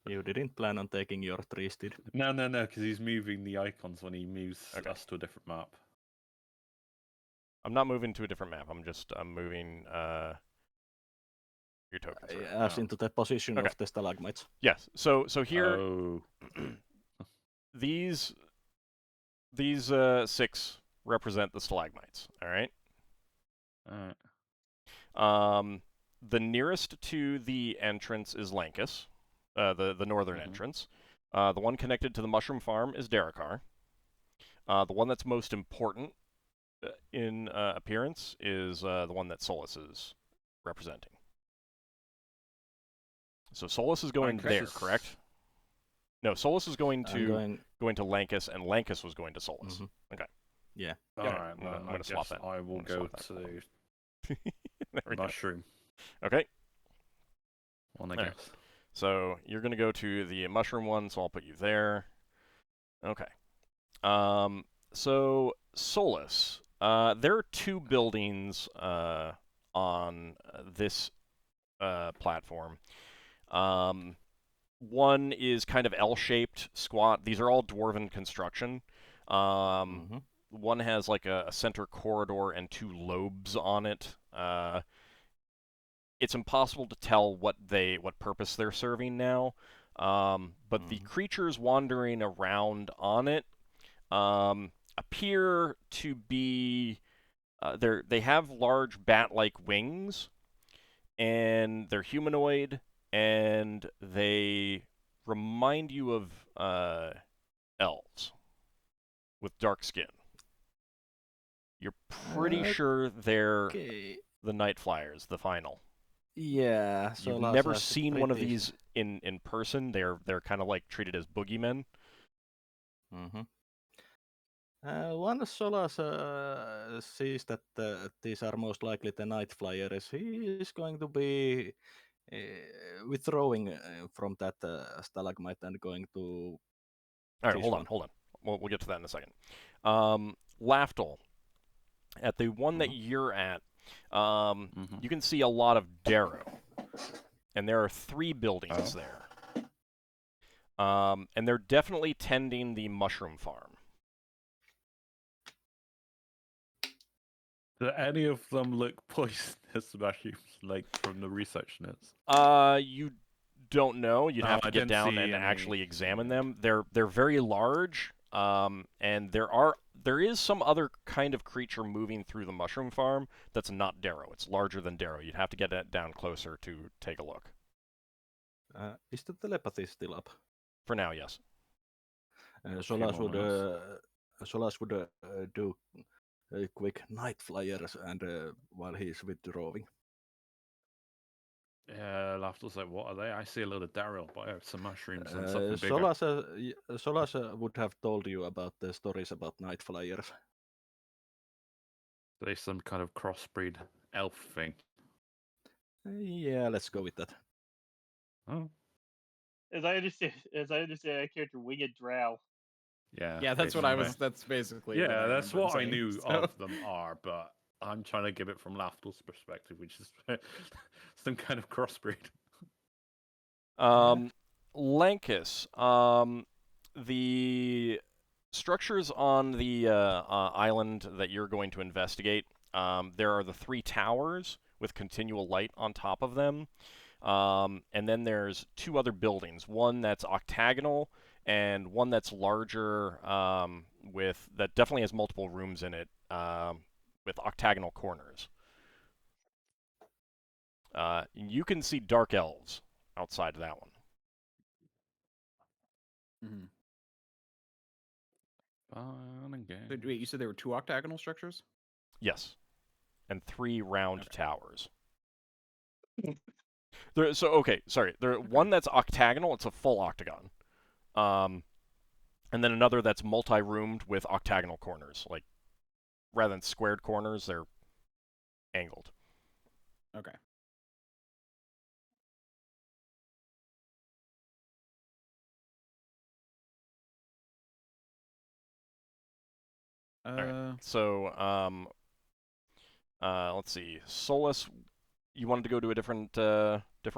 didn't plan on taking your trees, did? No, because he's moving the icons when he moves us to a different map. I'm not moving to a different map. I'm moving your tokens around. As into the position of the stalagmites. Yes. So here, these 6 represent the stalagmites. All right. The nearest to the entrance is Lankas, the northern entrance. The one connected to the mushroom farm is Darrakar. The one that's most important in appearance is the one that Solas is representing. So Solas is going there, correct? No, Solas is going to Lankas, and Lankas was going to Solas. Okay. Yeah. All right. I'm going to swap that. I will go to mushroom. Okay. One, I guess. Right. So you're going to go to the mushroom one, so I'll put you there. Okay. So Solas, there are 2 buildings on this platform. One is kind of L-shaped, squat. These are all dwarven construction. One has like a center corridor and 2 lobes on it. It's impossible to tell what purpose they're serving now. But the creatures wandering around on it appear to be they have large bat-like wings, and they're humanoid, and they remind you of elves with dark skin. You're pretty sure they're Okay. the Night Flyers, the final. Yeah. You've Solas never has seen one of pretty- these in person. They're kind of like treated as boogeymen. Mhm. Once Solas sees that these are most likely the Night Flyers, he is going to be withdrawing from that stalagmite and going to All right, this hold on, one. hold on. We'll get to that in a second. Lafdul, at the one that you're at, you can see a lot of Darrow, and there are 3 buildings there. And they're definitely tending the mushroom farm. Do any of them look poisonous mushrooms, like from the research notes? You don't know. You'd have No, to I get didn't down see and any. actually examine them. They're very large, and there is some other kind of creature moving through the mushroom farm that's not Darrow. It's larger than Darrow. You'd have to get it down closer to take a look. Is the telepathy still up? For now, yes. Solas more would do a quick Night Flyers and while he's withdrawing. Yeah, Lafdul's like, what are they? I see a lot of Daryl, but I have some mushrooms and something bigger. Solas would have told you about the stories about Night Flyers. Are they some kind of crossbreed elf thing? Yeah, let's go with that. Oh, As I understand that character, Winged Drow. yeah. Yeah, that's what I basically. was. That's basically. Yeah, what that's remember what I saying, knew so. of them are, but I'm trying to give it from Lafdul's perspective, which is some kind of crossbreed. Lankas, the structures on the island that you're going to investigate, there are the 3 towers with continual light on top of them. And then there's 2 other buildings, one that's octagonal and one that's larger, that definitely has multiple rooms in it, with octagonal corners. You can see dark elves outside of that one. Mhm. Fun and So, games. wait, you said there were 2 octagonal structures? Yes, and 3 round Okay. towers. One that's octagonal. It's a full octagon. And then another that's multi-roomed with octagonal corners. Like, rather than squared corners, they're angled. Okay. All right. So, let's see. Solas, you wanted to go to a different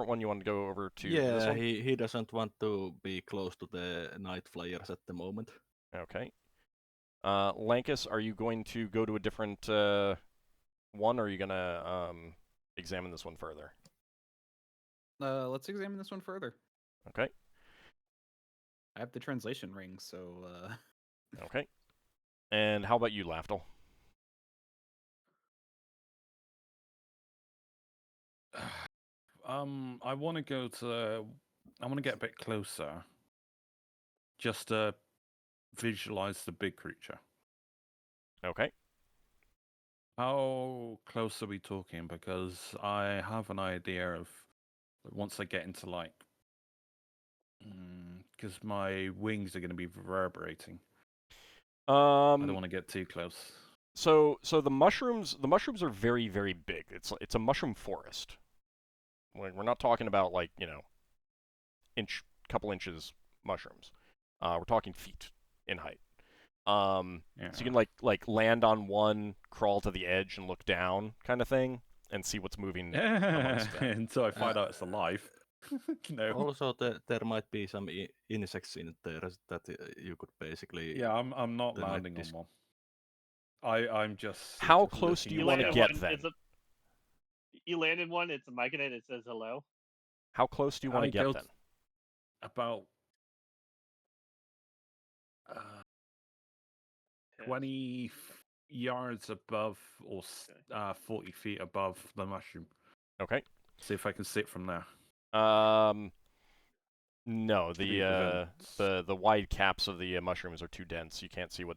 one. You wanted to go over to this Yeah, one. he doesn't want to be close to the Night Flyers at the moment. Okay. Lankas, are you going to go to a different one, or are you gonna examine this one further? Let's examine this one further. Okay. I have the translation ring, so. Okay. And how about you, Lafdul? I want to go to. I want to get a bit closer, just to visualize the big creature. Okay. How close are we talking? Because I have an idea of once I get into like, because my wings are going to be reverberating. I don't want to get too close. So the mushrooms are very, very big. It's a mushroom forest. We're not talking about like, couple inches mushrooms. We're talking feet in height. So you can like land on one, crawl to the edge, and look down, kind of thing, and see what's moving amongst them. Until I find out it's alive. No. Also, there might be some insects in there that you could basically. Yeah, I'm not They might landing on one. I'm just. How sort of close do looking you at want to the get edge. then? You landed one. It's a mic and it says hello. How close do you want to get then? About 20 yards above or 40 feet above the mushroom. Okay. See if I can see it from there. No, Could be vents. the wide caps of the mushrooms are too dense. You can't see what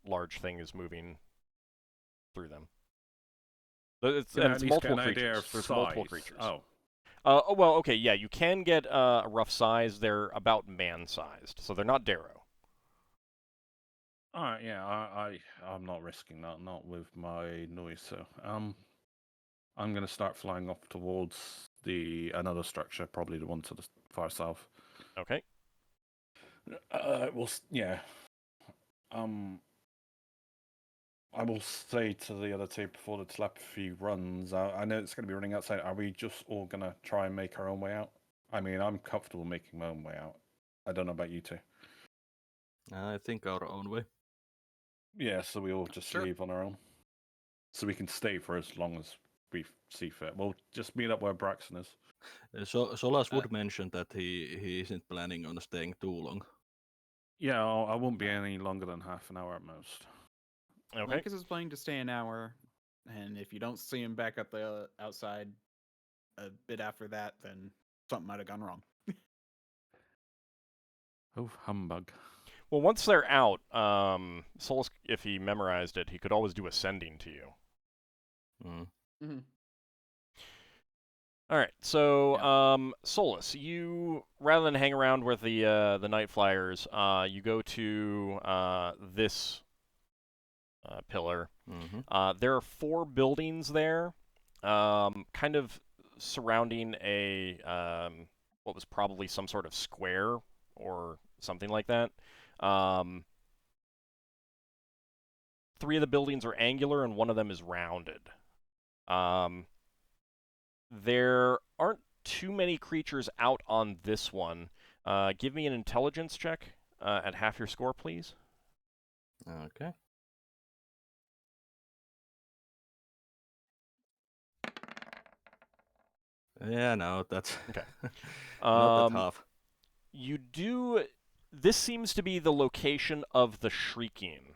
large thing is moving through them. It's, Can I and at it's least multiple get an idea creatures. of There's size? multiple creatures. Oh. Well, okay, yeah, you can get a rough size. They're about man-sized, so they're not Darrow. Alright, yeah, I'm not risking that, not with my noise, so I'm gonna start flying off towards another structure, probably the one to the far south. Okay. Yeah. I will say to the other two before the telepathy runs, I know it's going to be running outside. Are we just all going to try and make our own way out? I mean, I'm comfortable making my own way out. I don't know about you two. I think our own way. Yeah, so we all just Sure. leave on our own. So we can stay for as long as we see fit. We'll just meet up where Braxon is. Solas would mention that he isn't planning on staying too long. Yeah, I won't be any longer than half an hour at most. Okay. Lankas is planning to stay an hour, and if you don't see him back at the outside a bit after that, then something might have gone wrong. Oh, humbug. Well, once they're out, Solus, if he memorized it, he could always do ascending to you. Mm-hmm. All right, so Yeah. Solus, you rather than hang around with the Night Flyers, you go to this pillar. Mm-hmm. There are 4 buildings there, kind of surrounding a what was probably some sort of square or something like that. 3 of the buildings are angular and 1 of them is rounded. There aren't too many creatures out on this one. Give me an intelligence check at half your score, please. Okay. Yeah, no, that's Okay. not that half. You do. This seems to be the location of the shrieking,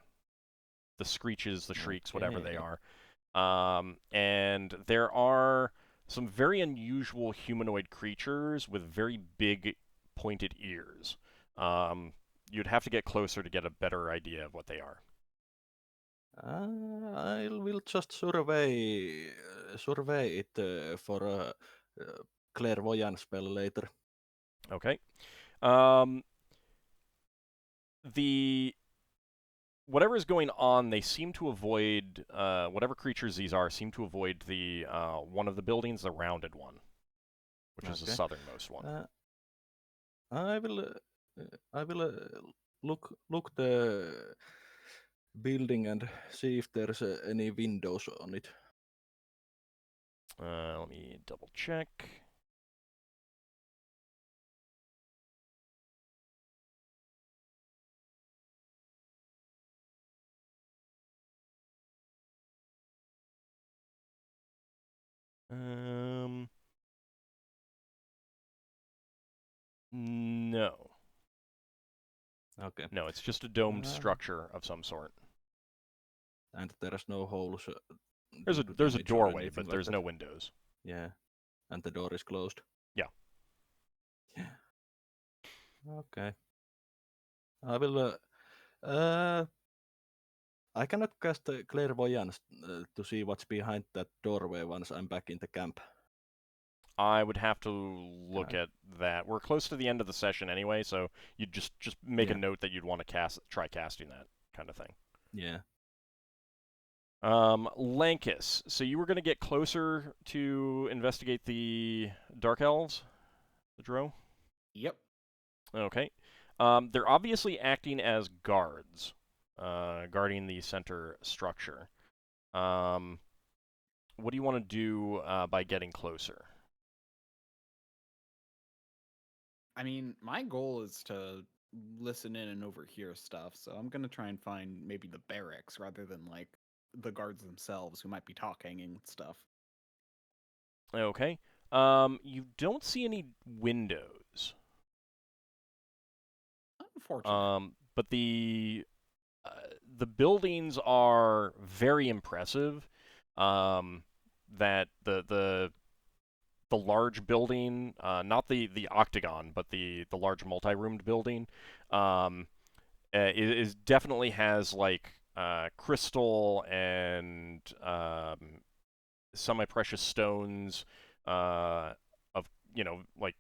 the screeches, the shrieks, whatever they Okay. are. And there are some very unusual humanoid creatures with very big, pointed ears. You'd have to get closer to get a better idea of what they are. I will just survey it for a clairvoyance spell later. Okay. Whatever is going on, they seem to avoid whatever creatures these are. Seem to avoid the one of the buildings, the rounded one, which is the Okay. southernmost one. I will look the building and see if there's any windows on it. Let me double check. No. Okay. No, it's just a domed structure of some sort. And there's no holes. There's a due to there's a damage or doorway, anything but like there's that. no windows. Yeah, and the door is closed. Yeah. Yeah. Okay. I will. I cannot cast clairvoyance to see what's behind that doorway once I'm back in the camp. I would have to look at that. We're close to the end of the session anyway, so you'd just make a note that you'd want to try casting that kind of thing. Yeah. Lankas, so you were going to get closer to investigate the Dark Elves, the Drow? Yep. Okay. They're obviously acting as guards, guarding the center structure. What do you want to do by getting closer? I mean, my goal is to listen in and overhear stuff, so I'm gonna try and find maybe the barracks rather than like the guards themselves who might be talking and stuff. Okay. You don't see any windows. Unfortunate. But the buildings are very impressive. That the the large building, not the octagon, but the large multi-roomed building, is definitely has like crystal and semi-precious stones of like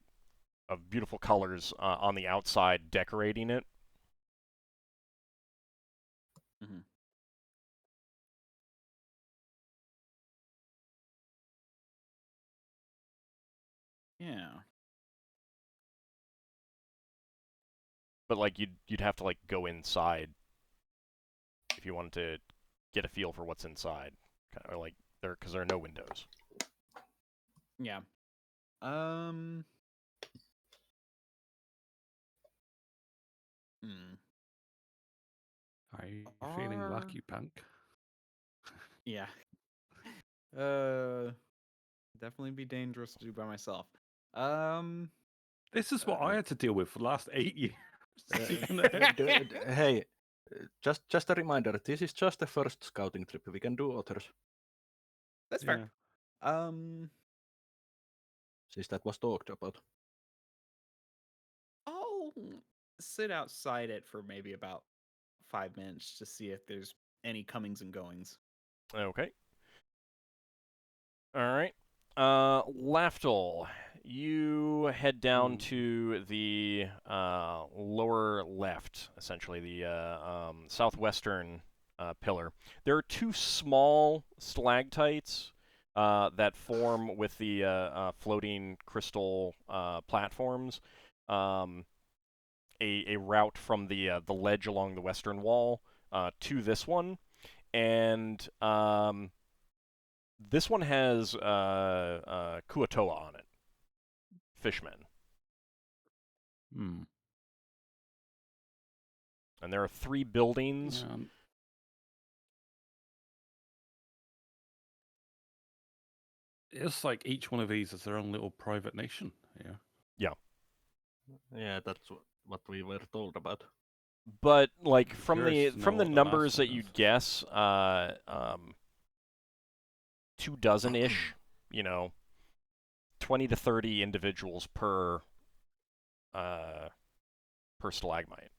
of beautiful colors on the outside decorating it. Mm-hmm. Yeah. But like you'd have to like go inside if you wanted to get a feel for what's inside, or like because there are no windows. Yeah. Are you feeling lucky, punk? Yeah. Definitely be dangerous to do by myself. This is what I had to deal with for the last 8 years. Hey, just a reminder, this is just the first scouting trip. We can do others. That's fair. Since that was talked about. I'll sit outside it for maybe about 5 minutes to see if there's any comings and goings. Okay. All right. Lafdul, you head down to the lower left, essentially the southwestern pillar. There are two small stalactites that form with the floating crystal platforms. A route from the ledge along the western wall to this one, and this one has Kuatoa on it. Fishmen. Hmm. And there are 3 buildings. Yeah. It's like each one of these is their own little private nation. Yeah. Yeah. Yeah, that's what we were told about. But like I'm from curious the to know what the numbers last that one you'd is. guess, 2 dozen-ish, 20 to 30 individuals per stalagmite.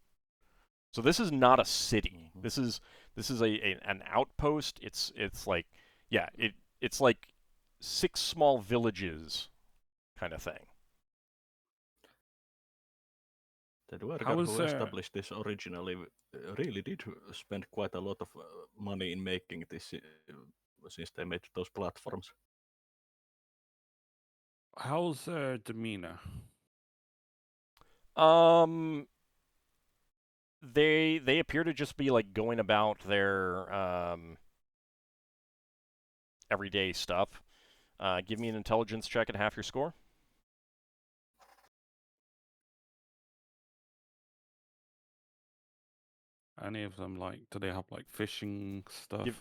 So this is not a city. This is an outpost. It's like it's like 6 small villages kind of thing. The Dwargar How is who established this originally really did spend quite a lot of money in making this since they made those platforms. How's their demeanor? They appear to just be like going about their everyday stuff. Give me an intelligence check at half your score. Any of them like? Do they have like fishing stuff Give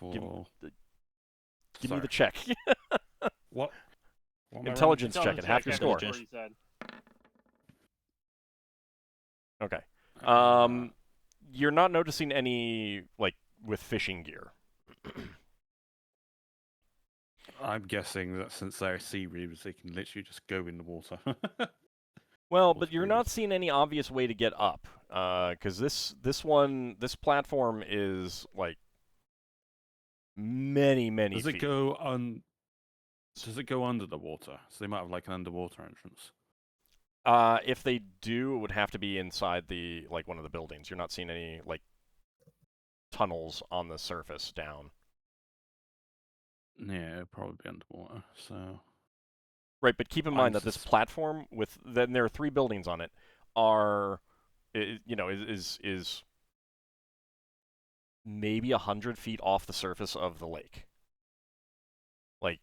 Sorry. me the check. What? What am I Intelligence check at half your half score. your you said. Okay. running? You're not noticing any like with fishing gear. I'm guessing that since they're sea reavers, they can literally just go in the water. Well, Horse but you're breeders. not seeing any obvious way to get up, because this platform is like many Does feet. it go Does it go under the water? So they might have like an underwater entrance. If they do, it would have to be inside the like one of the buildings. You're not seeing any like tunnels on the surface down. Yeah, it'd probably be underwater. So Right, but keep in I'm mind that this platform with then there are 3 buildings on it are is maybe 100 feet off the surface of the lake. Like,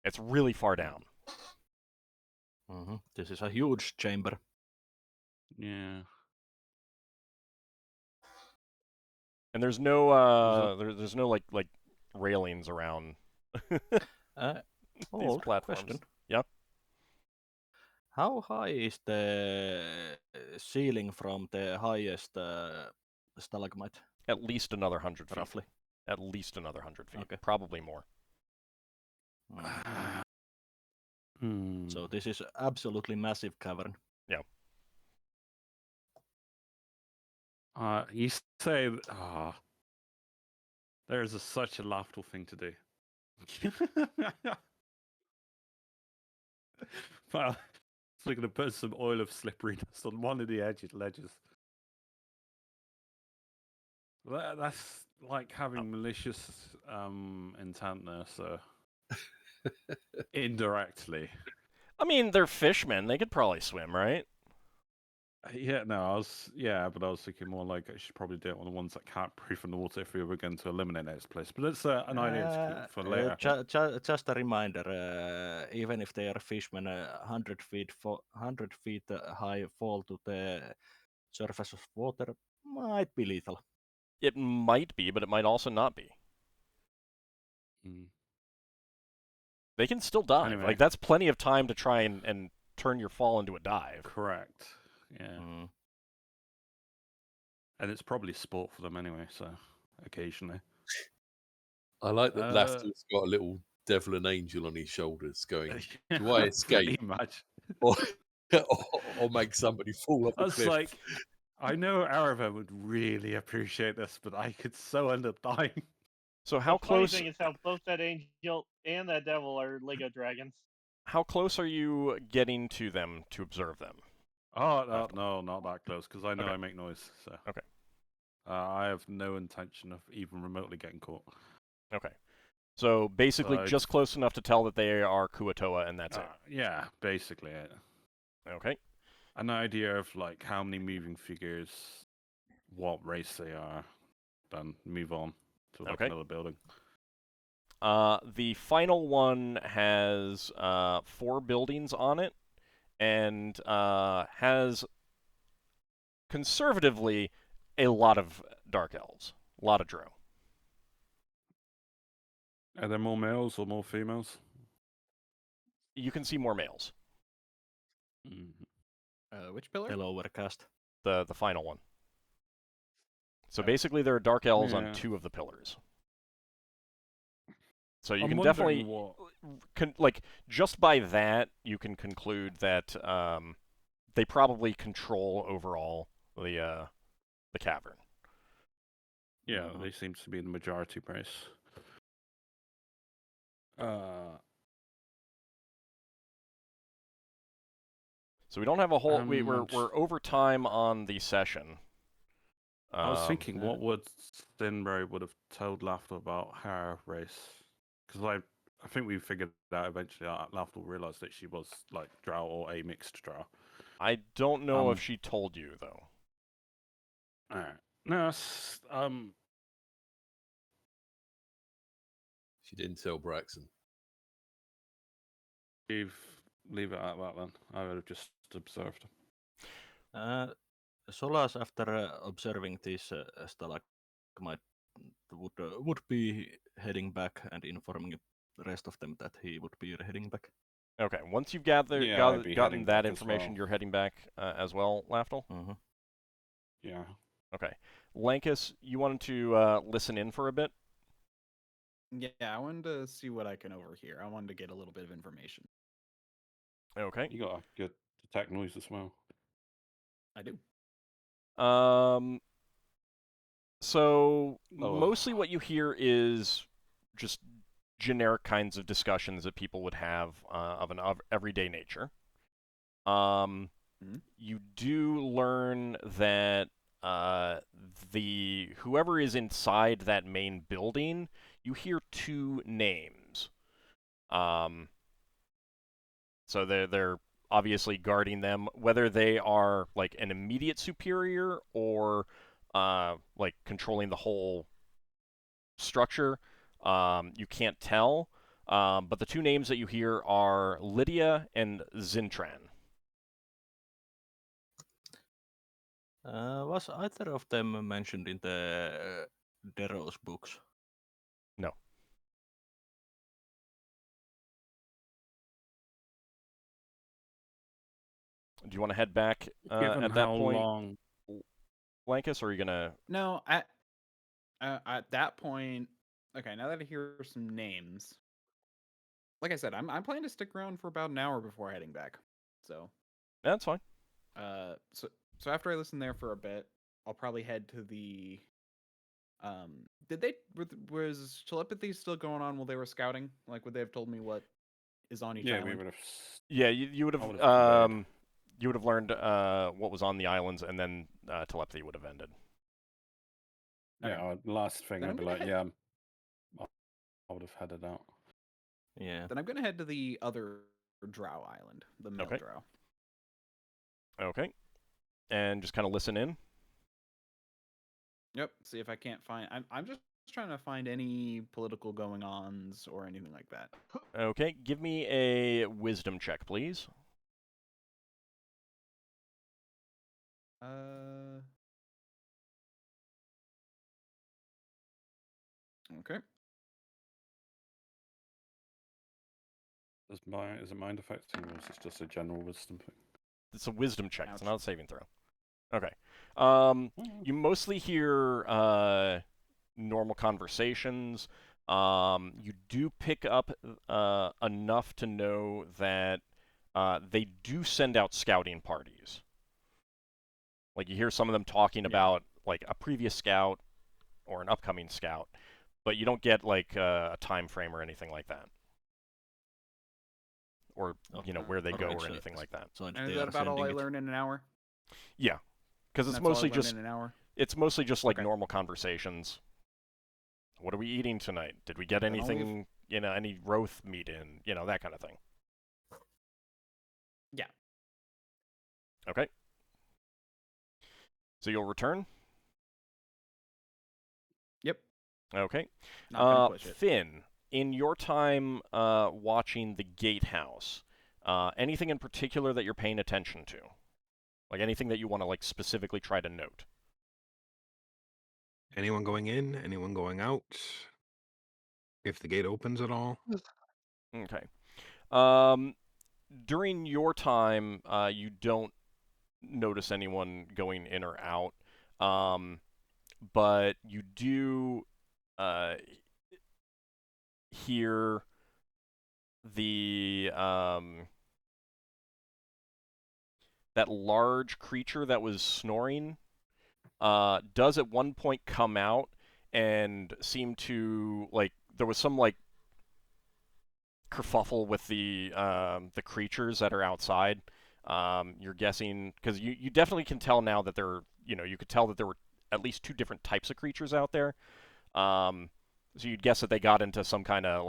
it's really far down. This is a huge chamber. yeah. And there's no there's no like railings around these platforms. Question. Yeah. How high is the ceiling from the highest stalagmite? At least another 100 feet. Roughly. At least another 100 feet. Okay. Probably more. So this is absolutely massive cavern. You say, there's such a laughable thing to do. Well, it's like going to put some oil of slipperiness on one of the ledges. That's like having malicious intent there, so indirectly. I mean, they're fishmen. They could probably swim, right? Yeah, no, but I was thinking more like I should probably do it on the ones that can't breathe in the water if we were going to eliminate this place. But it's an idea to keep for later. Just a reminder, even if they are fishmen, 100 feet high fall to the surface of water might be lethal. It might be, but it might also not be. They can still dive. Anyway. Like, that's plenty of time to try and turn your fall into a dive. Correct. Yeah. And it's probably sport for them anyway, so occasionally. I like that Lafdul's got a little devil and angel on his shoulders going, do I escape? or make somebody fall off a cliff? Like, I know Arava would really appreciate this, but I could so end up dying. So how the close? The funny thing is how both that angel and that devil are Lego dragons. How close are you getting to them to observe them? Oh, no, not that close, because I know I make noise. So. Okay. I have no intention of even remotely getting caught. Okay. So basically just close enough to tell that they are Kuatoa, and that's it. Yeah, basically it. Okay. An idea of like how many moving figures, what race they are, then move on to like another building. The final one has 4 buildings on it, and has conservatively a lot of dark elves, a lot of drow. Are there more males or more females? You can see more males. Which pillar? The lower cast. The final one. So basically, there are dark elves on 2 of the pillars. So you can definitely, like, just by that, you can conclude that they probably control overall the cavern. Yeah, they seem to be the majority race. So we don't have a whole. We're over time on the session. I was thinking, what would Stinbury would have told Lafdul about her race? Because I think we figured out eventually. Lafdul realized that she was like drow or a mixed drow. I don't know if she told you though. Alright. No, She didn't tell Braxon. Leave it at that then. I would have just observed. Solas, after observing this stalagmite, would be heading back and informing the rest of them that he would be heading back. Okay, once you've gotten that information, you're heading back as well, Lafdul? Mm-hmm. Yeah. Okay. Lankas, you wanted to listen in for a bit? Yeah, I wanted to see what I can overhear. I wanted to get a little bit of information. Okay. You got a good detect noise as well. I do. So mostly what you hear is just generic kinds of discussions that people would have of an everyday nature. You do learn that whoever is inside that main building, you hear 2 names. So they're obviously guarding them, whether they are like an immediate superior or like controlling the whole structure. You can't tell. But the 2 names that you hear are Lydia and Zintran. Was either of them mentioned in the Deros books? No. Do you want to head back at that point, Lankas, or are you gonna? No, at that point. Okay, now that I hear some names, like I said, I'm planning to stick around for about an hour before heading back. So That's fine. so after I listen there for a bit, I'll probably head to the was telepathy still going on while they were scouting? Like, would they have told me what is on each Yeah, island? we would have. Yeah, you would I have would have conveyed. you would have learned what was on the islands, and then telepathy would have ended. Yeah, last thing Then I'd I'm be gonna like, head- yeah, I would have headed out. Yeah. Then I'm gonna head to the other drow island, the male Okay. drow. Okay. And just kind of listen in. Yep. See if I can't find. I'm just trying to find any political going ons or anything like that. Okay, give me a wisdom check, please. Okay. Is it mind affecting, or is this just a general wisdom thing? It's a wisdom check. It's Ouch. not a saving throw. Okay. You mostly hear normal conversations. You do pick up enough to know that they do send out scouting parties. Like, you hear some of them talking about like a previous scout or an upcoming scout, but you don't get like a time frame or anything like that, or where they go Alright, or so- anything like that. So And they is are that about all I sending it. learn in an hour? Yeah, because it's That's all I mostly learn just in an hour. it's mostly just like Okay. normal conversations. What are we eating tonight? Did we get Then I'll leave. anything? Any Roth meat in? That kind of thing. Yeah. Okay. So you'll return. Yep. Okay. Not gonna push it. Finn, in your time watching the gatehouse, anything in particular that you're paying attention to? Like anything that you want to like specifically try to note? Anyone going in? Anyone going out? If the gate opens at all? Okay. During your time, you don't notice anyone going in or out, but you do hear the that large creature that was snoring does at one point come out and seem to there was some kerfuffle with the creatures that are outside. You're guessing because you definitely can tell now that you could tell that there were at least two different types of creatures out there. So you'd guess that they got into some kind of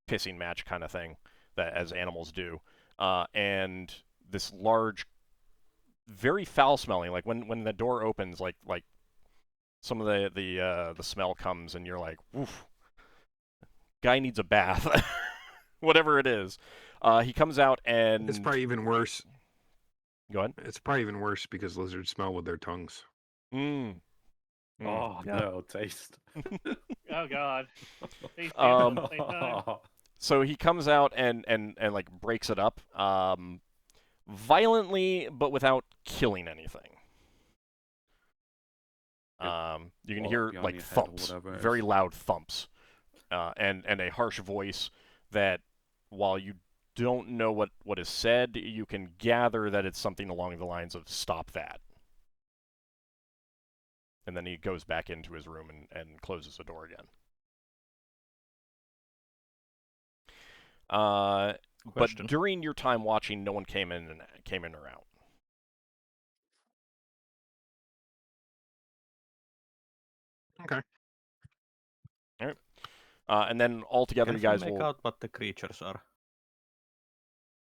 pissing match kind of thing that as animals do. And this large, very foul smelling, like when the door opens, like some of the smell comes and you're like, oof, guy needs a bath. Whatever it is. He comes out and It's probably even worse. Go ahead. It's probably even worse because lizards smell with their tongues. Oh, yeah. no, taste. Oh god. They stand at the same time. So he comes out and like breaks it up violently, but without killing anything. You can hear behind like your head or thumps, whatever it very is. loud thumps, and a harsh voice that, while you don't know what is said, you can gather that it's something along the lines of "stop that." And then he goes back into his room and closes the door again. But Question. during your time watching, no one came in or out. Okay. All right. And then altogether, Can you guys we make will out what the creatures are?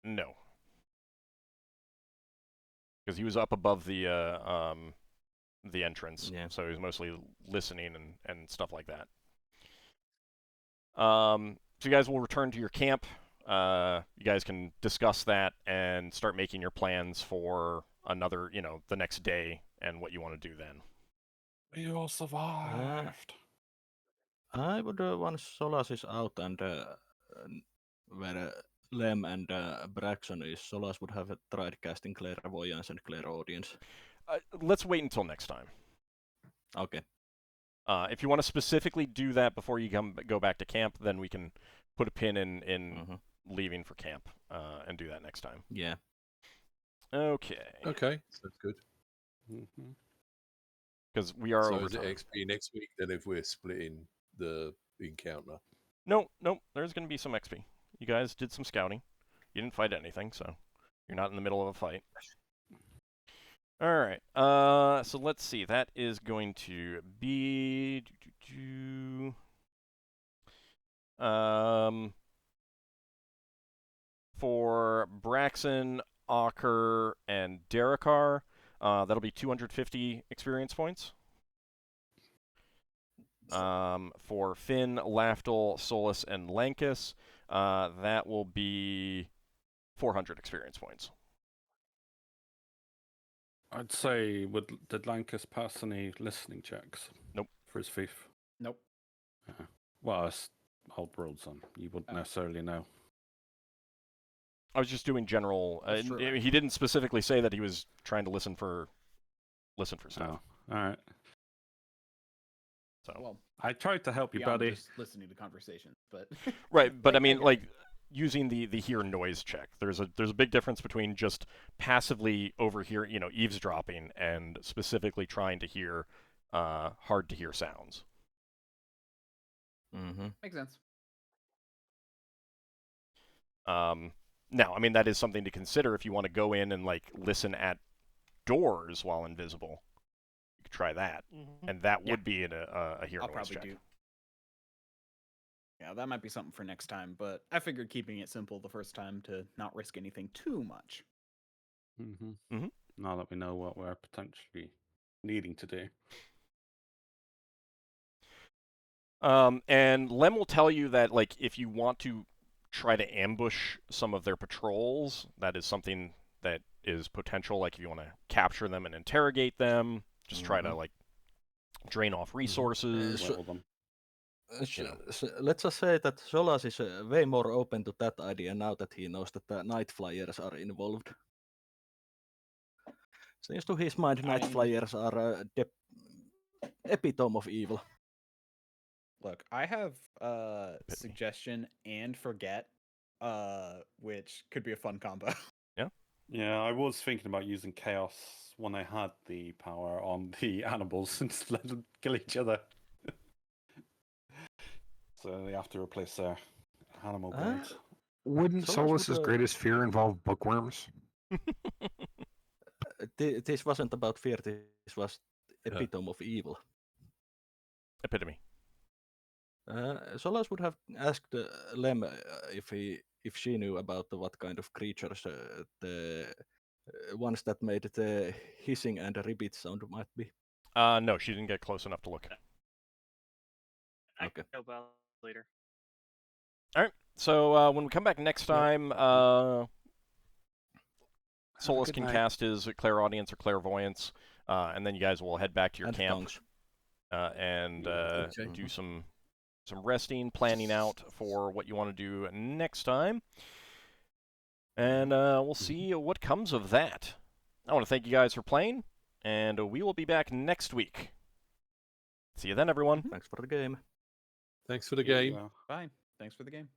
no, because he was up above the entrance, Yeah. so he was mostly listening and stuff like that. So you guys will return to your camp. You guys can discuss that and start making your plans for another, the next day and what you want to do then. We all survived. I would once Solas is out and where Lem and Braxon is, Solas would have tried casting Clairvoyance and Clairaudience. Let's wait until next time. Okay. If you want to specifically do that before you go back to camp, then we can put a pin in leaving for camp and do that next time. Yeah. Okay. Okay, sounds good. Because we are So over is it time. XP next week then if we're splitting the encounter? No, there's going to be some XP. You guys did some scouting. You didn't fight anything, so you're not in the middle of a fight. All right. So let's see. That is going to be for Braxon, Ockar, and Darrakar. That'll be 250 experience points. For Finn, Lafdul, Solas, and Lankas, that will be 400 experience points. I'd say, did Lankas pass any listening checks? Nope. For his thief? Nope. Well, it's old world, son. You wouldn't necessarily know. I was just doing general. That's true, He didn't specifically say that he was trying to listen for stuff. Oh, all right. So Well, I tried to help you, beyond buddy. just listening to conversations, but right, but I I mean, get like using the hear noise check. There's a big difference between just passively eavesdropping, and specifically trying to hear hard to hear sounds. makes sense. Now, I mean, that is something to consider if you want to go in and like listen at doors while invisible. You could try that, and that would be a hear I'll noise probably check. do. Yeah, that might be something for next time, but I figured keeping it simple the first time to not risk anything too much. Now that we know what we're potentially needing to do. And Lem will tell you that, like, if you want to try to ambush some of their patrols, that is something that is potential. Like, if you want to capture them and interrogate them, just try to, like, drain off resources. Let's just say that Solas is way more open to that idea now that he knows that the Night Flyers are involved. Seems to his mind, Night Flyers are the epitome of evil. Look, I have suggestion and forget, which could be a fun combo. Yeah, I was thinking about using Chaos when I had the power on the animals and just let them kill each other. So they have to replace their animal blades. Wouldn't Solas Solas's would, greatest fear involve bookworms? This wasn't about fear, this was epitome of evil. Epitome. Solas would have asked Lem if she knew about what kind of creatures the ones that made the hissing and ribbit sound might be. No, she didn't get close enough to look at. I Okay. can know about later. All right. So when we come back next time, Solas can cast his clairaudience or clairvoyance, and then you guys will head back to your And camp tongues. and do some resting, planning out for what you want to do next time. And we'll see what comes of that. I want to thank you guys for playing, and we will be back next week. See you then, everyone. Thanks for the game. Thanks for the game. Fine. Thanks for the game.